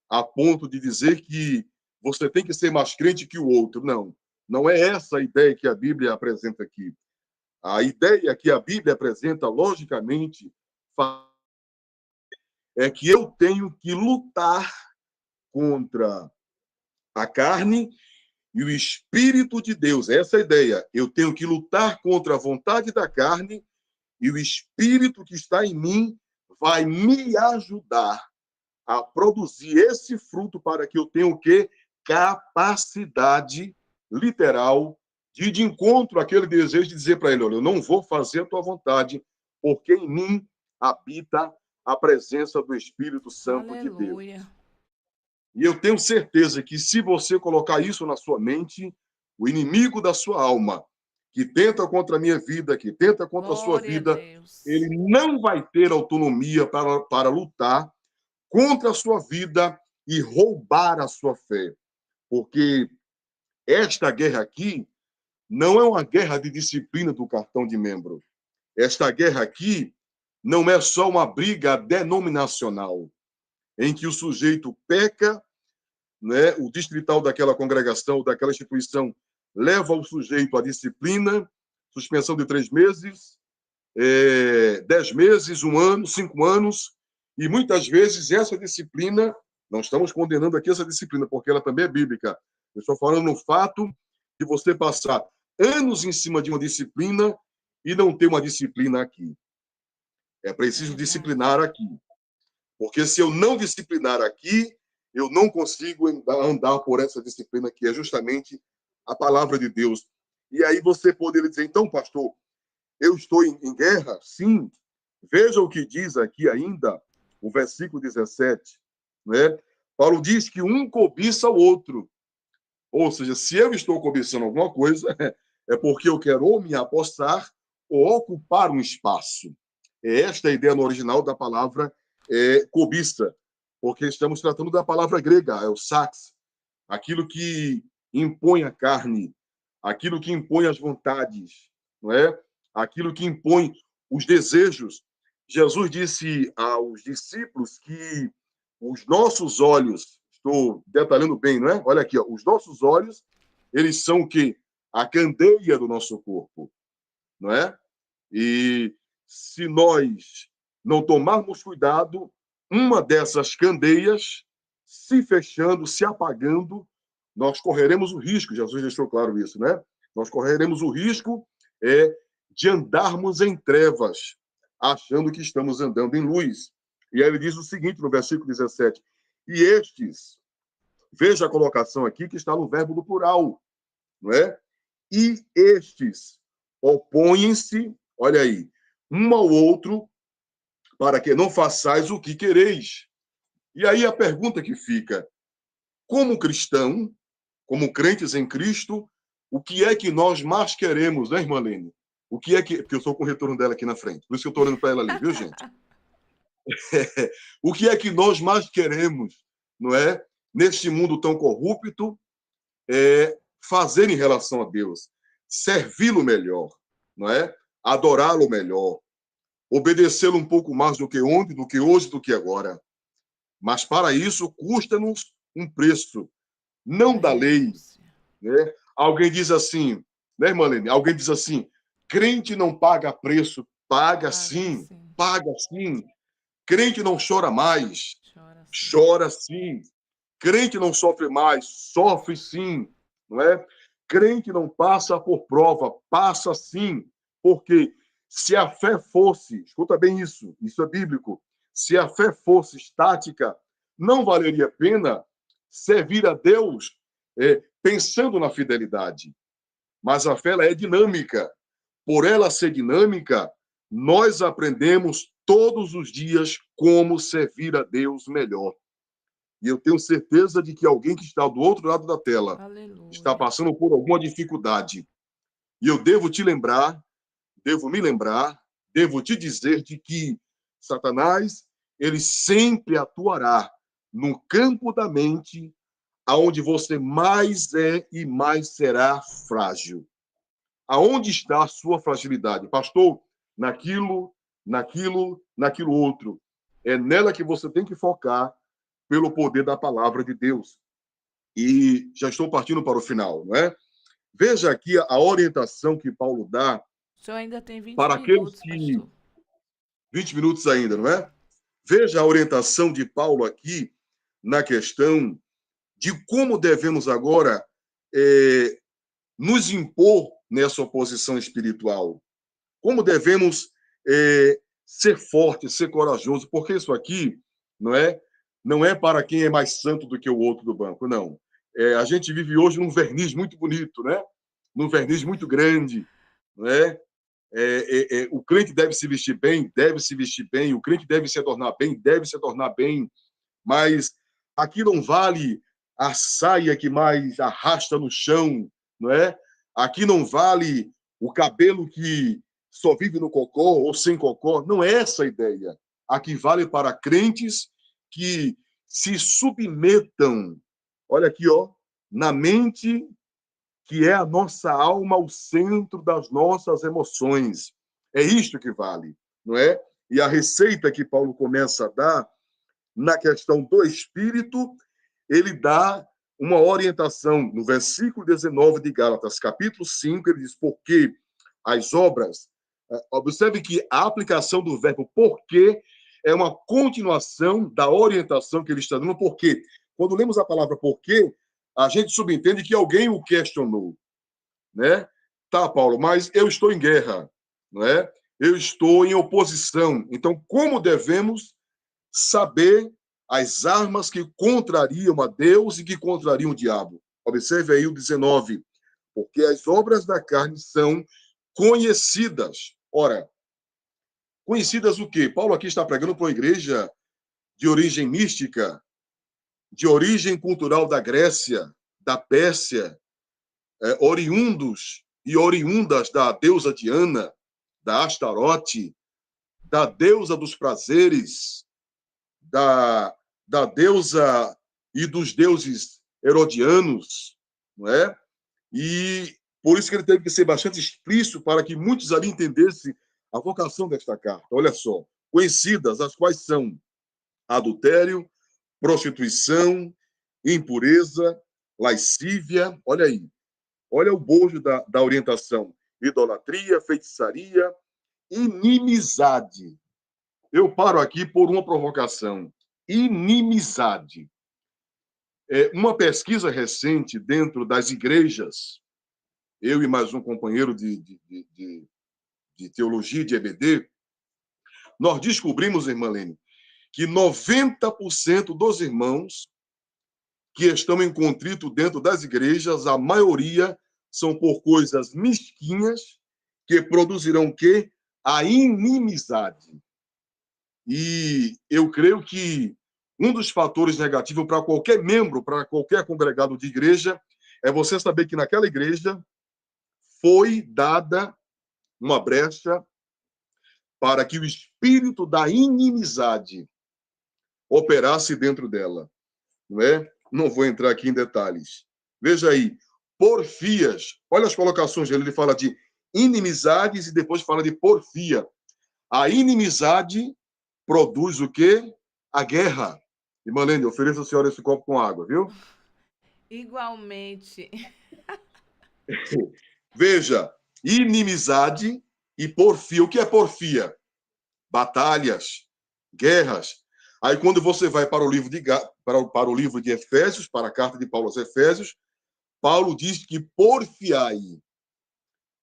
a ponto de dizer que você tem que ser mais crente que o outro. Não, não é essa a ideia que a Bíblia apresenta aqui. A ideia que a Bíblia apresenta, logicamente, é que eu tenho que lutar contra a carne e o Espírito de Deus. Essa é a ideia. Eu tenho que lutar contra a vontade da carne e o Espírito que está em mim vai me ajudar a produzir esse fruto para que eu tenha o quê? Capacidade literal de ir de encontro àquele desejo de dizer para ele: olha, eu não vou fazer a tua vontade, porque em mim habita a presença do Espírito Santo de Deus. Aleluia. E eu tenho certeza que se você colocar isso na sua mente, o inimigo da sua alma, que tenta contra a minha vida, que tenta contra a sua Glória a vida, ele Deus. não vai ter autonomia para lutar contra a sua vida e roubar a sua fé. Porque esta guerra aqui não é uma guerra de disciplina do cartão de membro. Esta guerra aqui não é só uma briga denominacional, em que o sujeito peca, né, o distrital daquela congregação, daquela instituição, leva o sujeito à disciplina, suspensão de 3 meses, 10 meses, 1 ano, 5 anos, e muitas vezes essa disciplina, não estamos condenando aqui essa disciplina, porque ela também é bíblica. Eu estou falando no fato de você passar anos em cima de uma disciplina e não ter uma disciplina aqui. É preciso disciplinar aqui. Porque se eu não disciplinar aqui, eu não consigo andar por essa disciplina que é justamente a palavra de Deus. E aí você poderia dizer, então, pastor, eu estou em guerra? Sim. Veja o que diz aqui ainda, o versículo 17. Né? Paulo diz que um cobiça o outro. Ou seja, se eu estou cobiçando alguma coisa, é porque eu quero ou me apossar ou ocupar um espaço. É esta a ideia no original da palavra cobiça, porque estamos tratando da palavra grega, é o sax, aquilo que impõe a carne, aquilo que impõe as vontades, não é? Aquilo que impõe os desejos. Jesus disse aos discípulos que os nossos olhos, estou detalhando bem, não é? Olha aqui, ó, os nossos olhos, eles são o quê? A candeia do nosso corpo, não é? E se nós não tomarmos cuidado, uma dessas candeias se fechando, se apagando, nós correremos o risco, Jesus deixou claro isso, né? Nós correremos o risco de andarmos em trevas, achando que estamos andando em luz. E aí ele diz o seguinte no versículo 17: e estes, veja a colocação aqui que está no verbo do plural, não é? E estes opõem-se, olha aí, um ao outro, para que não façais o que quereis. E aí a pergunta que fica, como cristão, como crentes em Cristo, o que é que nós mais queremos, né, irmã Lene? O que é que... Porque eu estou com o retorno dela aqui na frente, por isso que eu estou olhando para ela ali, viu, gente? O que é que nós mais queremos, não é? Neste mundo tão corrupto, é fazer em relação a Deus, servi-lo melhor, não é? Adorá-lo melhor, obedecê-lo um pouco mais do que ontem, do que hoje, do que agora. Mas para isso custa-nos um preço, não da lei, né? Alguém diz assim, né, irmã Lene? Alguém diz assim, crente não paga preço, paga sim, paga sim. Crente não chora mais, chora sim. Crente não sofre mais, sofre sim, não é? Crente não passa por prova, passa sim. Porque se a fé fosse, escuta bem isso é bíblico, se a fé fosse estática, não valeria a pena servir a Deus pensando na fidelidade. Mas a fé ela é dinâmica. Por ela ser dinâmica, nós aprendemos todos os dias como servir a Deus melhor. E eu tenho certeza de que alguém que está do outro lado da tela está passando por alguma dificuldade. E eu devo te lembrar, devo me lembrar, devo te dizer de que Satanás, ele sempre atuará no campo da mente, aonde você mais é e mais será frágil. Aonde está a sua fragilidade? Pastor, naquilo outro. É nela que você tem que focar pelo poder da palavra de Deus. E já estou partindo para o final, não é? Veja aqui a orientação que Paulo dá O senhor ainda tem 20 para aqueles minutos, que... pastor. 20 minutos ainda, não é? Veja a orientação de Paulo aqui na questão de como devemos agora nos impor nessa oposição espiritual. Como devemos ser forte, ser corajoso, porque isso aqui não é para quem é mais santo do que o outro do banco, não. A gente vive hoje num verniz muito bonito, né? Num verniz muito grande, né? O crente deve se vestir bem, o crente deve se adornar bem, deve se adornar bem, mas aqui não vale a saia que mais arrasta no chão, não é? Aqui não vale o cabelo que só vive no cocó ou sem cocó, não é essa a ideia. Aqui vale para crentes que se submetam, olha aqui, ó, na mente que é a nossa alma, o centro das nossas emoções. É isto que vale, não é? E a receita que Paulo começa a dar na questão do espírito, ele dá uma orientação no versículo 19 de Gálatas, capítulo 5, ele diz, porque as obras... Observe que a aplicação do verbo porque é uma continuação da orientação que ele está dando, porque quando lemos a palavra porque, a gente subentende que alguém o questionou, né? Tá, Paulo, mas eu estou em guerra, não é? Eu estou em oposição. Então, como devemos saber as armas que contrariam a Deus e que contrariam o diabo? Observe aí o 19. Porque as obras da carne são conhecidas. Ora, conhecidas o quê? Paulo aqui está pregando para uma igreja de origem mística, de origem cultural da Grécia, da Pérsia, oriundos e oriundas da deusa Diana, da Astarote, da deusa dos prazeres, da deusa e dos deuses herodianos, não é? E por isso que ele teve que ser bastante explícito para que muitos ali entendessem a vocação desta carta. Olha só, conhecidas as quais são adultério, prostituição, impureza, lascívia, olha aí, olha o bojo da orientação, idolatria, feitiçaria, inimizade. Eu paro aqui por uma provocação. Inimizade. Uma pesquisa recente dentro das igrejas, eu e mais um companheiro de teologia de EBD, nós descobrimos, irmã Lene, que 90% dos irmãos que estão em contrito dentro das igrejas, a maioria são por coisas mesquinhas que produzirão o quê? a inimizade. E eu creio que um dos fatores negativos para qualquer membro, para qualquer congregado de igreja, é você saber que naquela igreja foi dada uma brecha para que o espírito da inimizade operasse dentro dela, não é? Não vou entrar aqui em detalhes. Veja aí, porfias. Olha as colocações dele, ele fala de inimizades e depois fala de porfia. A inimizade produz o quê? A guerra. E, Marlene, ofereça a senhora esse copo com água, viu? Igualmente. Veja, inimizade e porfia. O que é porfia? Batalhas, guerras. Aí, quando você vai para o livro para o livro de Efésios, para a carta de Paulo aos Efésios, Paulo diz que porfiai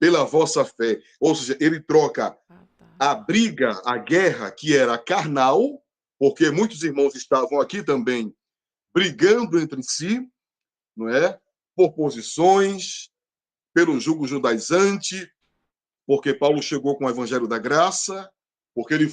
pela vossa fé. Ou seja, ele troca a briga, a guerra, que era carnal, porque muitos irmãos estavam aqui também brigando entre si, não é? Por posições, pelo jugo judaizante, porque Paulo chegou com o evangelho da graça, porque ele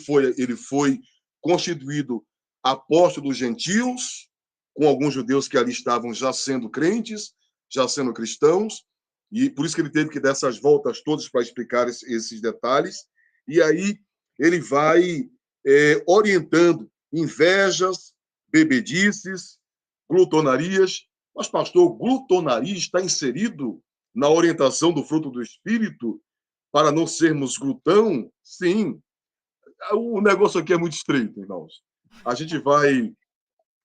foi constituído apóstolo dos gentios, com alguns judeus que ali estavam já sendo crentes, já sendo cristãos, e por isso que ele teve que dar essas voltas todas para explicar esses detalhes. E aí ele vai orientando invejas, bebedices, glutonarias. Mas, pastor, glutonaria está inserido na orientação do fruto do Espírito para não sermos glutão? Sim. O negócio aqui é muito estreito, irmãos. A gente vai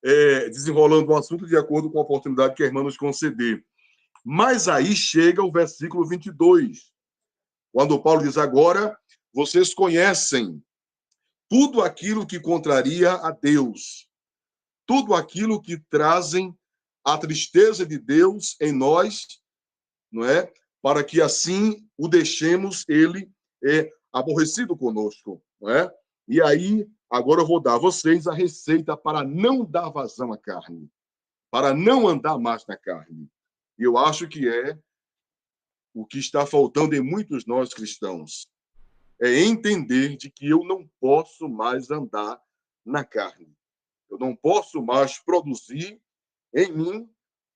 desenrolando o assunto de acordo com a oportunidade que a irmã nos conceder. Mas aí chega o versículo 22, quando Paulo diz: agora vocês conhecem tudo aquilo que contraria a Deus, tudo aquilo que trazem a tristeza de Deus em nós, não é? Para que assim o deixemos ele aborrecido conosco, não é? E aí, agora eu vou dar a vocês a receita para não dar vazão à carne, para não andar mais na carne. E eu acho que é o que está faltando em muitos nós cristãos. É entender de que eu não posso mais andar na carne. Eu não posso mais produzir em mim,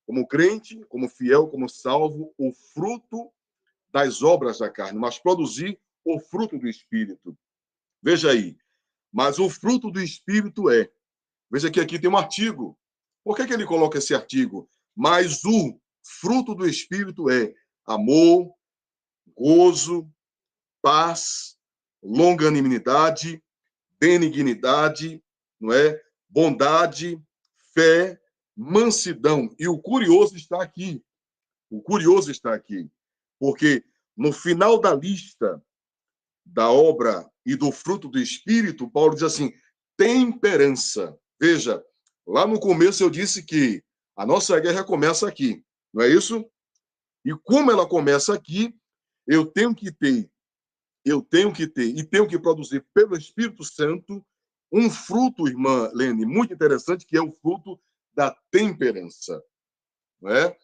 como crente, como fiel, como salvo, o fruto das obras da carne, mas produzir o fruto do Espírito. Veja aí. Mas o fruto do Espírito é. Veja que aqui tem um artigo. Por que ele coloca esse artigo? Mas o fruto do Espírito é amor, gozo, paz, longanimidade, benignidade, não é? Bondade, fé, mansidão. E o curioso está aqui. O curioso está aqui. Porque no final da lista da obra e do fruto do Espírito, Paulo diz assim: temperança. Veja, lá no começo eu disse que a nossa guerra começa aqui, não é isso? E como ela começa aqui, eu tenho que ter e tenho que produzir pelo Espírito Santo um fruto, irmã Lene, muito interessante, que é o fruto da temperança, não é?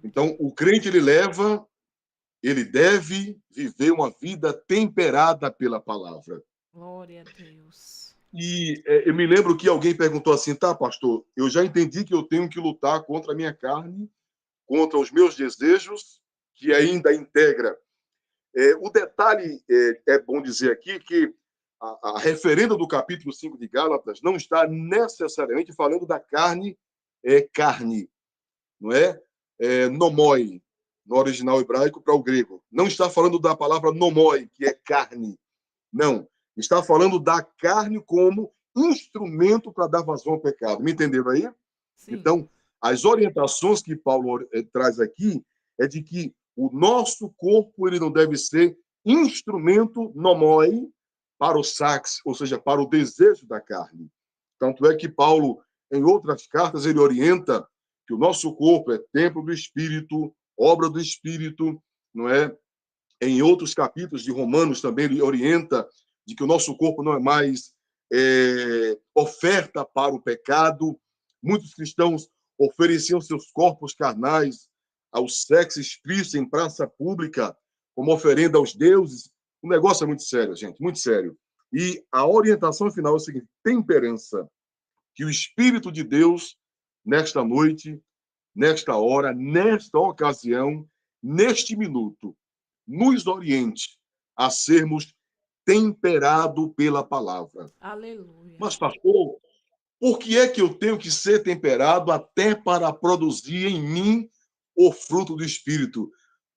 Então, o crente ele deve viver uma vida temperada pela palavra. Glória a Deus. E eu me lembro que alguém perguntou assim: tá, pastor, eu já entendi que eu tenho que lutar contra a minha carne, contra os meus desejos, que ainda integra. O detalhe é bom dizer aqui que a referenda do capítulo 5 de Gálatas não está necessariamente falando da carne, carne, não é? Nomoi, no original hebraico para o grego. Não está falando da palavra nomoi, que é carne. Não. Está falando da carne como instrumento para dar vazão ao pecado. Me entenderam aí? Sim. Então, as orientações que Paulo traz aqui é de que o nosso corpo ele não deve ser instrumento nomoi para o sax, ou seja, para o desejo da carne. Tanto é que Paulo, em outras cartas, ele orienta que o nosso corpo é templo do Espírito, obra do Espírito, não é? Em outros capítulos de Romanos também ele orienta de que o nosso corpo não é mais oferta para o pecado. Muitos cristãos ofereciam seus corpos carnais ao sexo explícito em praça pública como oferenda aos deuses, O negócio é muito sério, gente, muito sério. E a orientação final é o seguinte: temperança. Que o Espírito de Deus, nesta noite, nesta hora, nesta ocasião, neste minuto, nos oriente a sermos temperados pela palavra. Aleluia. Mas, pastor, por que é que eu tenho que ser temperado até para produzir em mim o fruto do Espírito?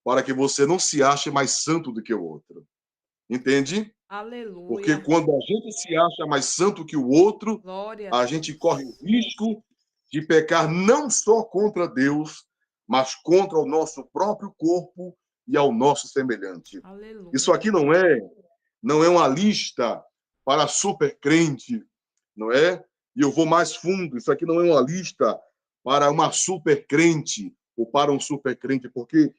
Para que você não se ache mais santo do que o outro. Entende? Porque Aleluia. quando a gente se acha mais santo que o outro, Glória a a gente corre o Deus. risco de pecar não só contra Deus, mas contra o nosso próprio corpo e ao nosso semelhante. Isso Aleluia. aqui não é uma lista para super crente, não é? E eu vou mais fundo, isso aqui não é uma lista para uma super crente ou para um super crente, porque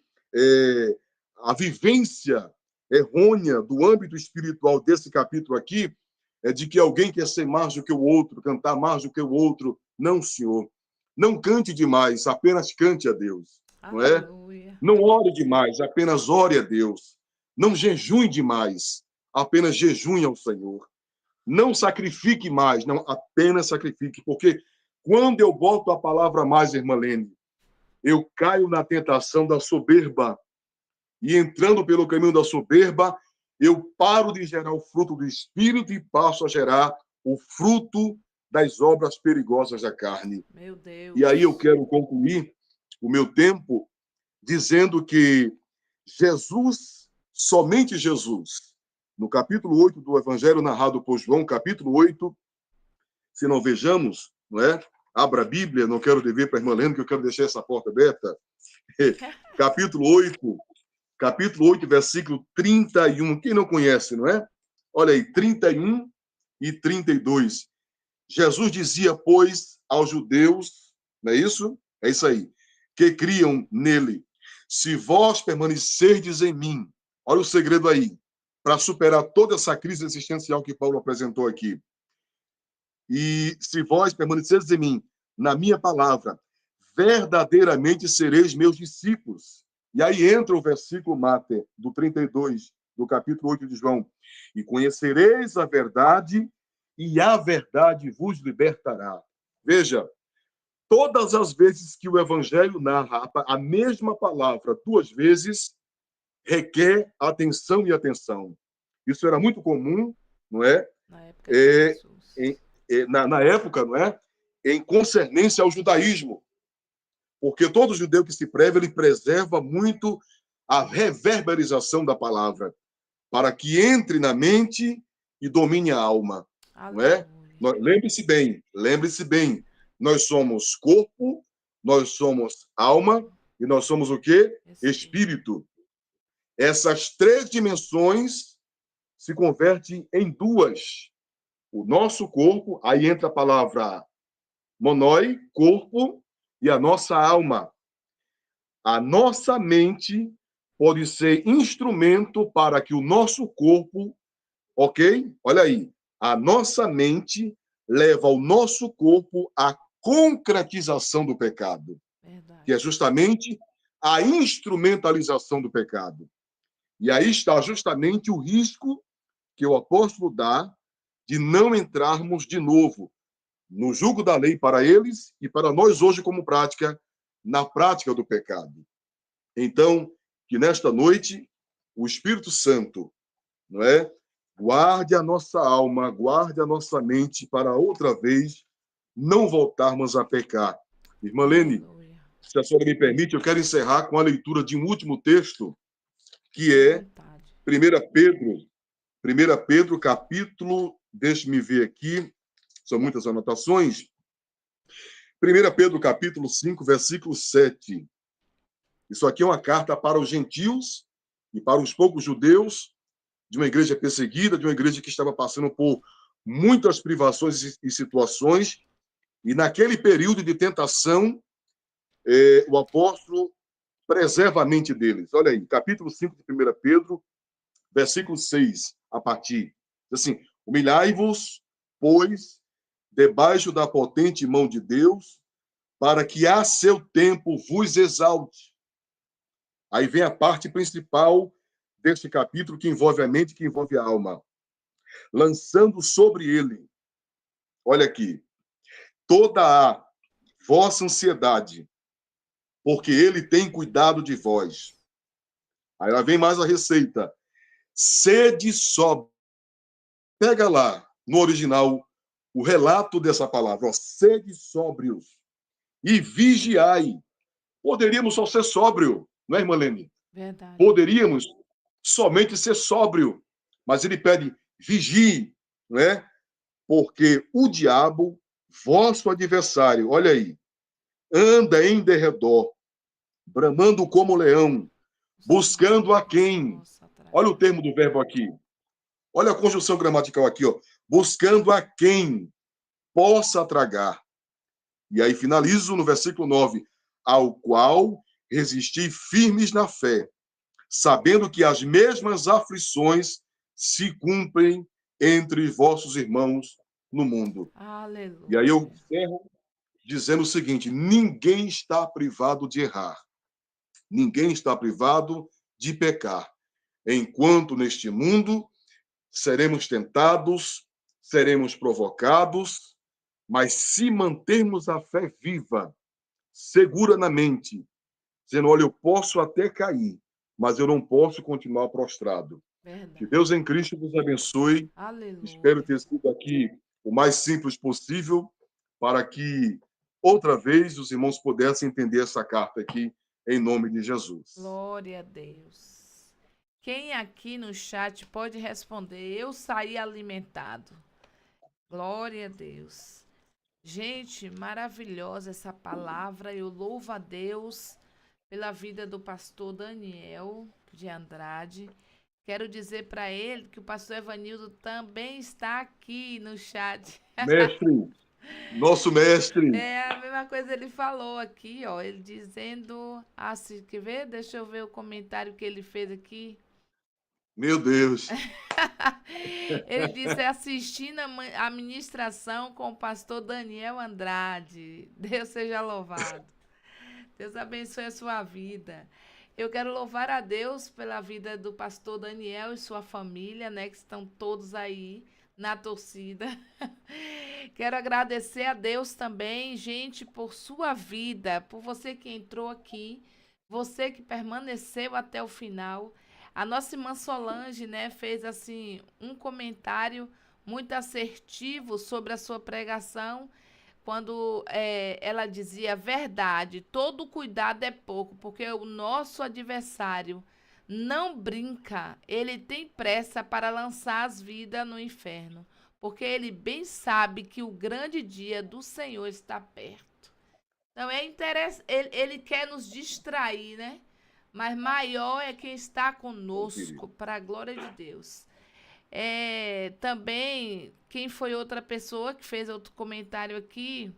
a vivência errônea do âmbito espiritual desse capítulo aqui é de que alguém quer ser mais do que o outro, cantar mais do que o outro. Não, senhor. Não cante demais, apenas cante a Deus, não é? Aleluia. Não ore demais, apenas ore a Deus. Não jejue demais, apenas jejue ao Senhor. Não sacrifique mais, não, apenas sacrifique, porque quando eu boto a palavra mais, irmã Lene, eu caio na tentação da soberba. E entrando pelo caminho da soberba, eu paro de gerar o fruto do Espírito e passo a gerar o fruto das obras perigosas da carne. Meu E aí eu Deus. quero concluir o meu tempo dizendo que Jesus, somente Jesus, no capítulo 8 do Evangelho narrado por João, capítulo 8, se não vejamos, não é? Abra a Bíblia, não quero dever para a irmã Lena, que eu quero deixar essa porta aberta. Capítulo 8, versículo 31. Quem não conhece, não é? Olha aí, 31 e 32. Jesus dizia, pois, aos judeus, não é isso? É isso aí, que criam nele: se vós permanecerdes em mim, olha o segredo aí, para superar toda essa crise existencial que Paulo apresentou aqui. E se vós permanecerdes em mim, na minha palavra, verdadeiramente sereis meus discípulos. E aí entra o versículo Máter, do 32, do capítulo 8 de João. E conhecereis a verdade, e a verdade vos libertará. Veja, todas as vezes que o evangelho narra a mesma palavra duas vezes, requer atenção e atenção. Isso era muito comum, não é? Na época de É, Jesus. na época, não é? Em concernência ao judaísmo. Porque todo judeu que se preve, ele preserva muito a reverberização da palavra, para que entre na mente e domine a alma, não é? Aleluia. Lembre-se bem, nós somos corpo, nós somos alma e nós somos o quê? Espírito. Espírito. Essas três dimensões se convertem em duas. O nosso corpo, aí entra a palavra monoi, corpo, e a nossa alma. A nossa mente pode ser instrumento para que o nosso corpo, ok? Olha aí, a nossa mente leva o nosso corpo à concretização do pecado, que é Verdade. justamente a instrumentalização do pecado. E aí está justamente o risco que o apóstolo dá de não entrarmos de novo no jugo da lei para eles e para nós hoje como prática, na prática do pecado. Então, que nesta noite o Espírito Santo, não é, guarde a nossa alma, guarde a nossa mente para outra vez não voltarmos a pecar. Irmã Lene, Aleluia. se a senhora me permite, eu quero encerrar com a leitura de um último texto, que Fique à é vontade. 1 Pedro, capítulo, deixe-me ver aqui, são muitas anotações. 1 Pedro, capítulo 5, versículo 7. Isso aqui é uma carta para os gentios e para os poucos judeus, de uma igreja perseguida, de uma igreja que estava passando por muitas privações e situações. E naquele período de tentação, o apóstolo preserva a mente deles. Olha aí, capítulo 5 de 1 Pedro, versículo 6, a partir. Assim, humilhai-vos, pois, debaixo da potente mão de Deus, para que a seu tempo vos exalte. Aí vem a parte principal deste capítulo que envolve a mente, que envolve a alma. Lançando sobre ele, olha aqui, toda a vossa ansiedade, porque ele tem cuidado de vós. Aí lá vem mais a receita. Sede sóbrios. Pega lá, no original, o relato dessa palavra. Ó, sede sóbrios e vigiai. Poderíamos só ser sóbrio, não é, irmã Lene? Verdade. Poderíamos somente ser sóbrio, mas ele pede vigie, não é? Porque o diabo, vosso adversário, olha aí, anda em derredor, bramando como leão, buscando a quem? Olha o termo do verbo aqui. Olha a conjunção gramatical aqui, ó. Buscando a quem possa tragar. E aí finalizo no versículo 9. Ao qual resisti firmes na fé, sabendo que as mesmas aflições se cumprem entre vossos irmãos no mundo. Aleluia. E aí eu encerro dizendo o seguinte: ninguém está privado de errar. Ninguém está privado de pecar. Enquanto neste mundo seremos tentados, seremos provocados, mas se mantermos a fé viva, segura na mente, dizendo, olha, eu posso até cair, mas eu não posso continuar prostrado. Verdade. Que Deus em Cristo vos abençoe. Aleluia. Espero ter sido aqui o mais simples possível para que outra vez os irmãos pudessem entender essa carta aqui em nome de Jesus. Glória a Deus. Quem aqui no chat pode responder? Eu saí alimentado. Glória a Deus. Gente, maravilhosa essa palavra. Eu louvo a Deus pela vida do pastor Daniel de Andrade. Quero dizer para ele que o pastor Evanildo também está aqui no chat. Mestre, nosso mestre. É a mesma coisa ele falou aqui, ó. Ele dizendo assim, quer ver? Deixa eu ver o comentário que ele fez aqui. Meu Deus. Ele disse assistindo a ministração com o pastor Daniel Andrade. Deus seja louvado. Deus abençoe a sua vida. Eu quero louvar a Deus pela vida do pastor Daniel e sua família, né, que estão todos aí na torcida. Quero agradecer a Deus também, gente, por sua vida, por você que entrou aqui, você que permaneceu até o final. A nossa irmã Solange, né, fez assim um comentário muito assertivo sobre a sua pregação, quando ela dizia verdade, todo cuidado é pouco, porque o nosso adversário não brinca, ele tem pressa para lançar as vidas no inferno, porque ele bem sabe que o grande dia do Senhor está perto. Então é interessante, ele quer nos distrair, né? Mas maior é quem está conosco, para a glória de Deus. Também, quem foi outra pessoa que fez outro comentário aqui,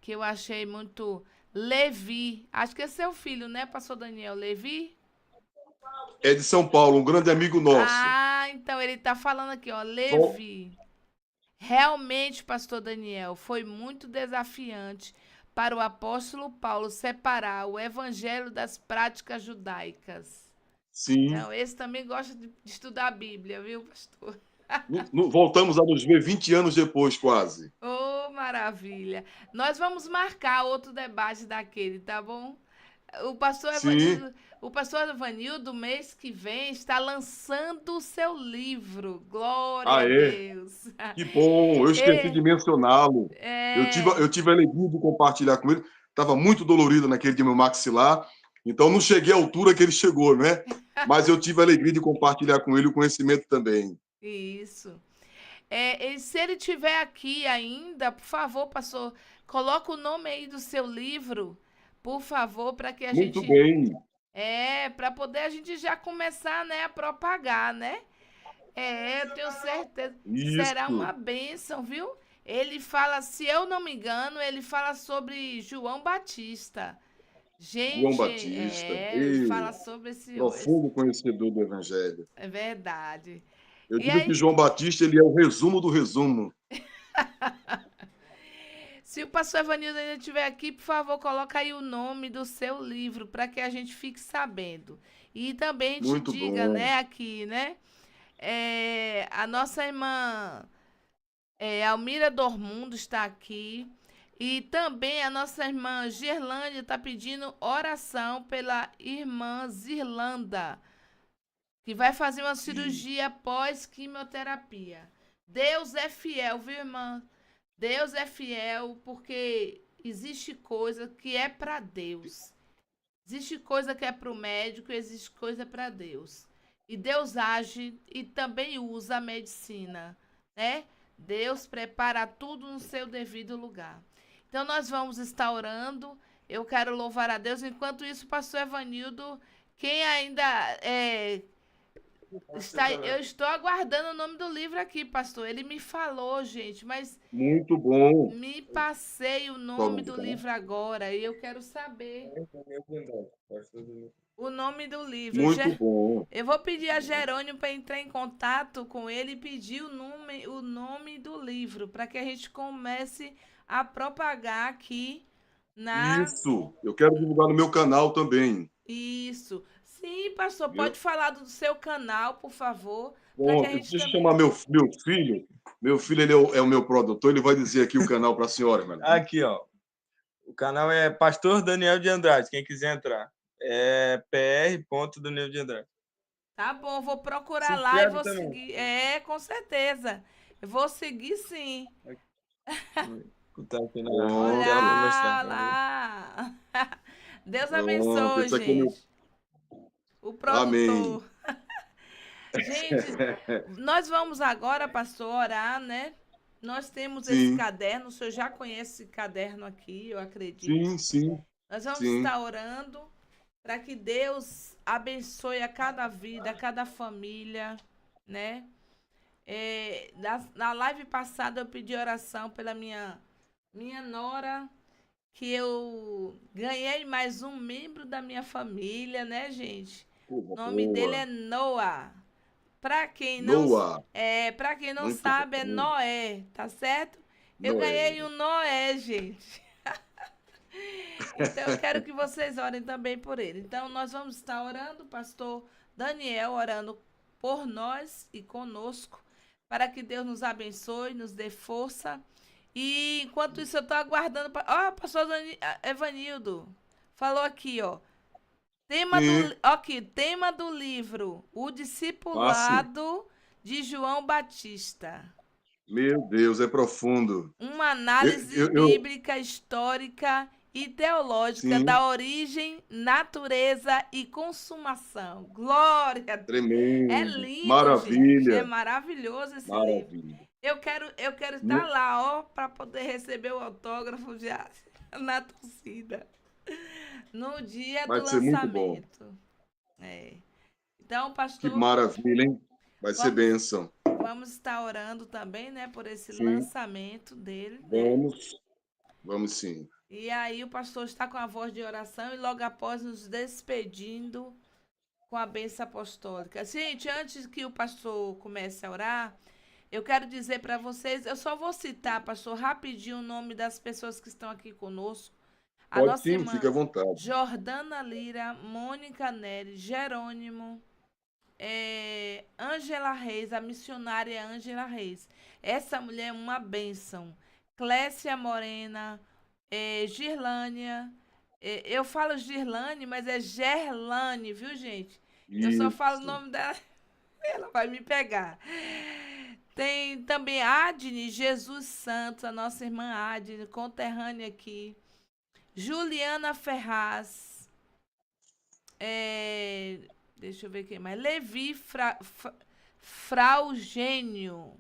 que eu achei muito... Levi, acho que é seu filho, né, pastor Daniel? Levi? É de São Paulo, um grande amigo nosso. Ah, então ele está falando aqui, ó, Levi. Realmente, pastor Daniel, foi muito desafiante para o apóstolo Paulo separar o evangelho das práticas judaicas. Sim. Então, esse também gosta de estudar a Bíblia, viu, pastor? Voltamos a nos ver 20 anos depois, quase. Oh, maravilha. Nós vamos marcar outro debate daquele, tá bom? O pastor Evanildo, mês que vem, está lançando o seu livro. Glória a Deus. Que bom, eu esqueci de mencioná-lo. Eu tive a alegria de compartilhar com ele. Estava muito dolorido naquele dia meu maxilar, então não cheguei à altura que ele chegou, né? Mas eu tive a alegria de compartilhar com ele o conhecimento também. Isso. E se ele estiver aqui ainda, por favor, pastor, coloca o nome aí do seu livro, por favor, para que a gente... Muito bem. Para poder a gente já começar, né, a propagar, né? Eu tenho certeza. Isso. Será uma bênção, viu? Ele fala, se eu não me engano, ele fala sobre João Batista. Gente, João Batista. Ele fala sobre esse... Profundo conhecedor do Evangelho. É verdade. Eu digo que João Batista ele é o resumo do resumo. Se o pastor Evanildo ainda estiver aqui, por favor, coloca aí o nome do seu livro para que a gente fique sabendo. E também a gente Muito diga, bom. né, aqui, né? A nossa irmã Almira Dormundo está aqui. E também a nossa irmã Gerlândia está pedindo oração pela irmã Zirlanda, que vai fazer uma E cirurgia pós-quimioterapia. Deus é fiel, viu, irmã? Deus é fiel porque existe coisa que é para Deus. Existe coisa que é para o médico, existe coisa para Deus. E Deus age e também usa a medicina, né? Deus prepara tudo no seu devido lugar. Então nós vamos estar orando. Eu quero louvar a Deus. Enquanto isso, pastor Evanildo, quem ainda eu estou aguardando o nome do livro aqui, pastor. Ele me falou, gente, mas muito bom. me passei o nome do livro agora e eu quero saber o nome do livro. Muito bom. Eu vou pedir a Jerônimo para entrar em contato com ele e pedir o nome do livro para que a gente comece a propagar aqui na. Isso. Eu quero divulgar no meu canal também. Isso. Sim, pastor, pode Viu? falar do seu canal, por favor, para que a Pronto. gente Deixa eu também. chamar meu filho. Meu filho ele é o meu produtor, ele vai dizer aqui o canal para a senhora, mano. Aqui, ó. O canal é Pastor Daniel de Andrade, quem quiser entrar. É pr.daniel de Andrade. Tá bom, vou Se procurar lá e inscreve vou também. seguir. Com certeza. Eu vou seguir sim. Vou botar aqui na tela para Olha mostrar. lá. Deus Pronto. abençoe, Esse aqui é meu. gente. O Amém. produtor. Gente, nós vamos agora, pastor, orar, né? Nós temos esse Sim, caderno, o senhor já conhece esse caderno aqui, eu acredito. sim, sim, Nós vamos sim. estar orando para que Deus abençoe a cada vida, a cada família, né? Na live passada eu pedi oração pela minha nora, que eu ganhei mais um membro da minha família, né, gente? Coisa O nome dele boa. é Noah. Noah. Para quem não Muito sabe, é bom. Noé, tá certo? Eu Noé. ganhei um Noé, gente. Então eu quero que vocês orem também por ele. Então nós vamos estar orando, pastor Daniel orando por nós e conosco, para que Deus nos abençoe, nos dê força. E enquanto isso eu estou aguardando. Ó, pastor Evanildo falou aqui, ó. Sim. Tema do livro: O Passe. Discipulado de João Batista. Meu Deus, é profundo. Uma Eu, análise eu, eu- bíblica, histórica e teológica sim, da origem, natureza e consumação. Glória a Deus. É tremendo. lindo, gente. É Maravilha. maravilhoso esse livro. Maravilha. Eu quero estar Mu- lá, ó, para poder receber o autógrafo já na torcida. No dia do Vai ser muito bom. lançamento. É. Então, Que pastor, maravilha, hein? Vai ser vamos, bênção. vamos estar orando também, né, por esse Sim, lançamento dele, né? vamos. Vamos sim. E aí o pastor está com a voz de oração e logo após nos despedindo com a bênção apostólica. Gente, antes que o pastor comece a orar, eu quero dizer para vocês, eu só vou citar, pastor, rapidinho o nome das pessoas que estão aqui conosco. A Pode nossa sim, fique à irmã vontade. Jordana Lira, Mônica Nery, Jerônimo, Ângela Reis, a missionária Ângela Reis. Essa mulher é uma bênção. Clécia Morena, Girlânia. Eu falo Girlane, mas é Gerlane, viu, gente? Eu só falo o Isso. nome dela, ela vai me pegar. Tem também Adne Jesus Santos, a nossa irmã Adne, conterrânea aqui. Juliana Ferraz. É, deixa eu ver quem mais. Fraugênio.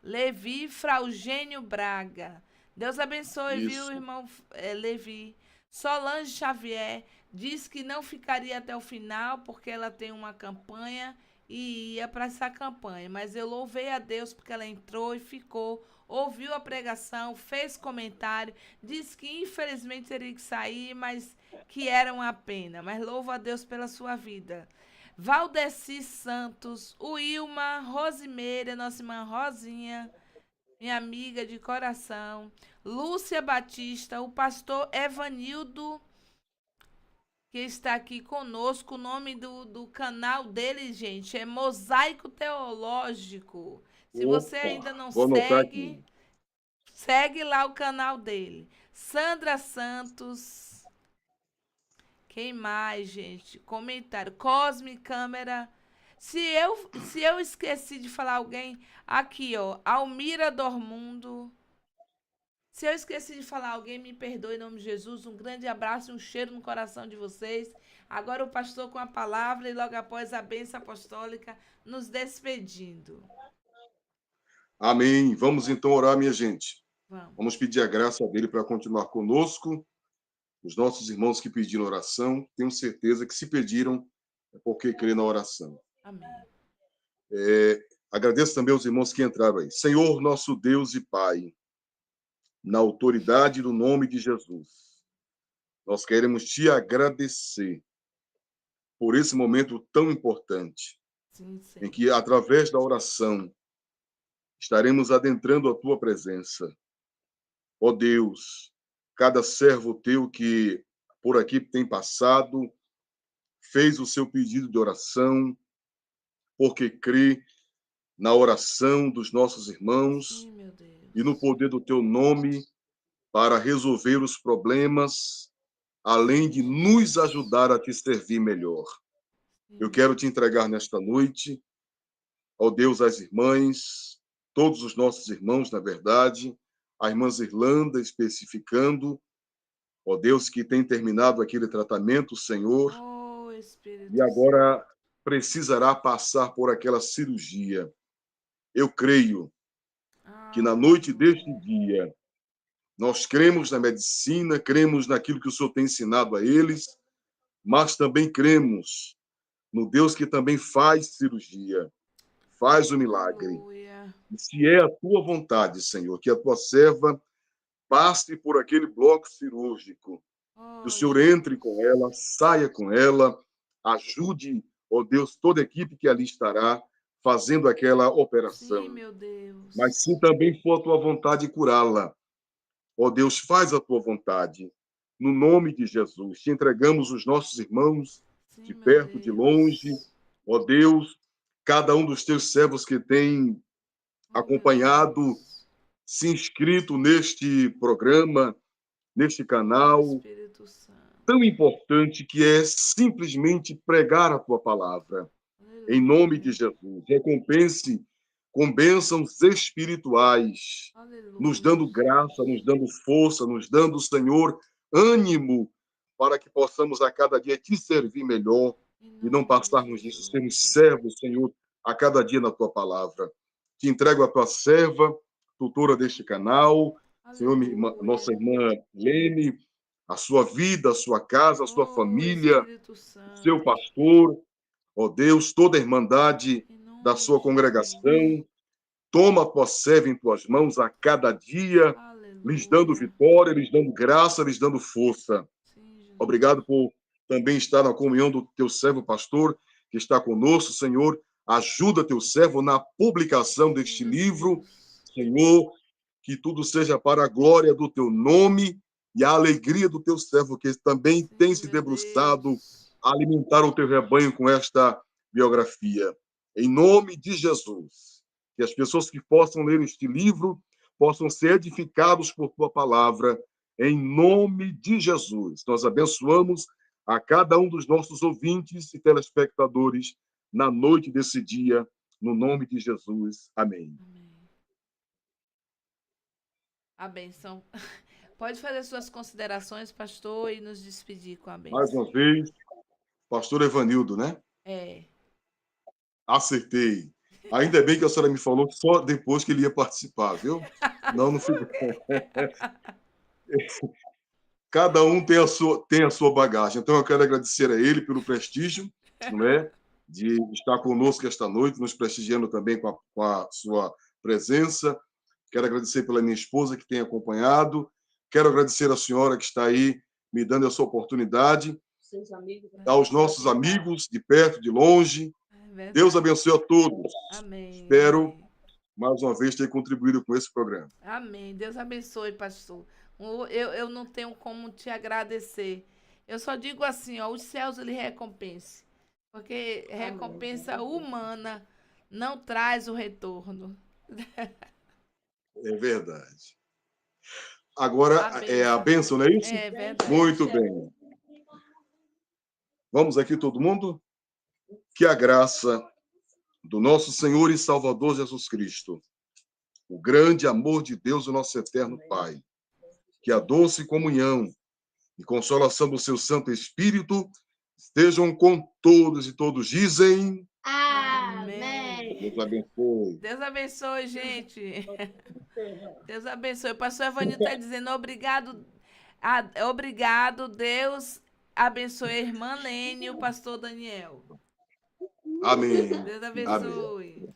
Levi Fraugênio Braga. Deus abençoe, viu, Isso. irmão Levi. Solange Xavier diz que não ficaria até o final porque ela tem uma campanha e ia para essa campanha. Mas eu louvei a Deus porque ela entrou e ficou, ouviu a pregação, fez comentário, disse que infelizmente teria que sair, mas que era uma pena. Mas louvo a Deus pela sua vida. Valdeci Santos, Wilma, Rosimeira, nossa irmã Rosinha, minha amiga de coração, Lúcia Batista, o pastor Evanildo, que está aqui conosco. O nome do canal dele, gente, é Mosaico Teológico. Se você ainda Opa, não vou anotar aqui. segue, segue lá o canal dele. Sandra Santos. Quem mais, gente? Comentário. Cosme Câmera. Se eu esqueci de falar alguém, aqui, ó, Almira Dormundo. Se eu esqueci de falar alguém, me perdoe em nome de Jesus. Um grande abraço e um cheiro no coração de vocês. Agora o pastor com a palavra e logo após a bênção apostólica, nos despedindo. Amém. Vamos então orar, minha gente. Vamos. Vamos pedir a graça dele para continuar conosco. Os nossos irmãos que pediram oração, tenho certeza que se pediram é porque crê na oração. Amém. Agradeço também aos irmãos que entraram aí. Senhor, nosso Deus e Pai, na autoridade do nome de Jesus, nós queremos te agradecer por esse momento tão importante, Sim, sim. em que, através da oração, estaremos adentrando a tua presença. Ó Deus, cada servo teu que por aqui tem passado, fez o seu pedido de oração, porque crê na oração dos nossos irmãos Sim, meu Deus. e no poder do teu nome para resolver os problemas, além de nos ajudar a te servir melhor. Eu quero te entregar nesta noite, ó Deus, as irmãs, todos os nossos irmãos, na verdade, a irmã Irlanda especificando, ó Deus, que tem terminado aquele tratamento, Senhor, Oh, Espírito e agora precisará passar por aquela cirurgia. Eu creio que na noite deste dia, nós cremos na medicina, cremos naquilo que o Senhor tem ensinado a eles, mas também cremos no Deus que também faz cirurgia, faz o milagre. Aleluia. E se é a tua vontade, Senhor, que a tua serva passe por aquele bloco cirúrgico, que o Senhor entre com ela, saia com ela, ajude, ó Deus, toda a equipe que ali estará fazendo aquela operação. Sim, meu Deus. Mas se também for a tua vontade curá-la, ó Deus, faz a tua vontade. No nome de Jesus, te entregamos os nossos irmãos, Sim, de meu perto, de Deus. longe. Ó Deus, cada um dos teus servos que tem acompanhado, se inscrito neste programa, neste canal, Espírito Santo. tão importante que é simplesmente pregar a tua palavra. Em nome de Jesus, recompense com bênçãos espirituais, Aleluia. nos dando graça, nos dando força, nos dando, Senhor, ânimo, para que possamos a cada dia te servir melhor e não passarmos disso, sermos servos, Senhor, a cada dia na tua palavra. Te entrego a tua serva, tutora deste canal, Senhor, nossa irmã Lene, a sua vida, a sua casa, a sua família, o seu pastor, ó Deus, toda a irmandade da sua congregação, toma a tua serva em tuas mãos a cada dia, lhes dando vitória, lhes dando graça, lhes dando força. Obrigado por também estar na comunhão do teu servo pastor, que está conosco, Senhor. Ajuda teu servo na publicação deste livro, Senhor, que tudo seja para a glória do teu nome e a alegria do teu servo, que também tem se debruçado a alimentar o teu rebanho com esta biografia. Em nome de Jesus, que as pessoas que possam ler este livro possam ser edificados por tua palavra, em nome de Jesus. Nós abençoamos a cada um dos nossos ouvintes e telespectadores na noite desse dia, no nome de Jesus. Amém. A benção. Pode fazer suas considerações, pastor, e nos despedir com a benção. Mais uma vez, pastor Evanildo, né? É. Acertei. Ainda bem que a senhora me falou só depois que ele ia participar, viu? Não fica. Cada um tem a sua bagagem. Então, eu quero agradecer a ele pelo prestígio, não é? De estar conosco esta noite, nos prestigiando também com a sua presença. Quero agradecer pela minha esposa que tem acompanhado. Quero agradecer à senhora que está aí me dando essa oportunidade. Aos nossos amigos de perto, de longe. Deus abençoe a todos. Amém. Espero mais uma vez, ter contribuído com esse programa. Amém. Deus abençoe, pastor. Eu não tenho como te agradecer. Eu só digo assim, ó, os céus lhe recompense. Porque recompensa humana não traz o retorno. É verdade. Agora A é a bênção. bênção, não é isso? É verdade. Muito bem. Vamos aqui, todo mundo? Que a graça do nosso Senhor e Salvador Jesus Cristo, o grande amor de Deus, o nosso eterno Pai, que a doce comunhão e consolação do seu Santo Espírito estejam com todos e todos dizem. Amém. Deus abençoe. Deus abençoe, gente. Deus abençoe. O pastor Evanil está dizendo obrigado, obrigado, Deus abençoe a irmã Lene e o pastor Daniel. Amém. Deus Amém. abençoe.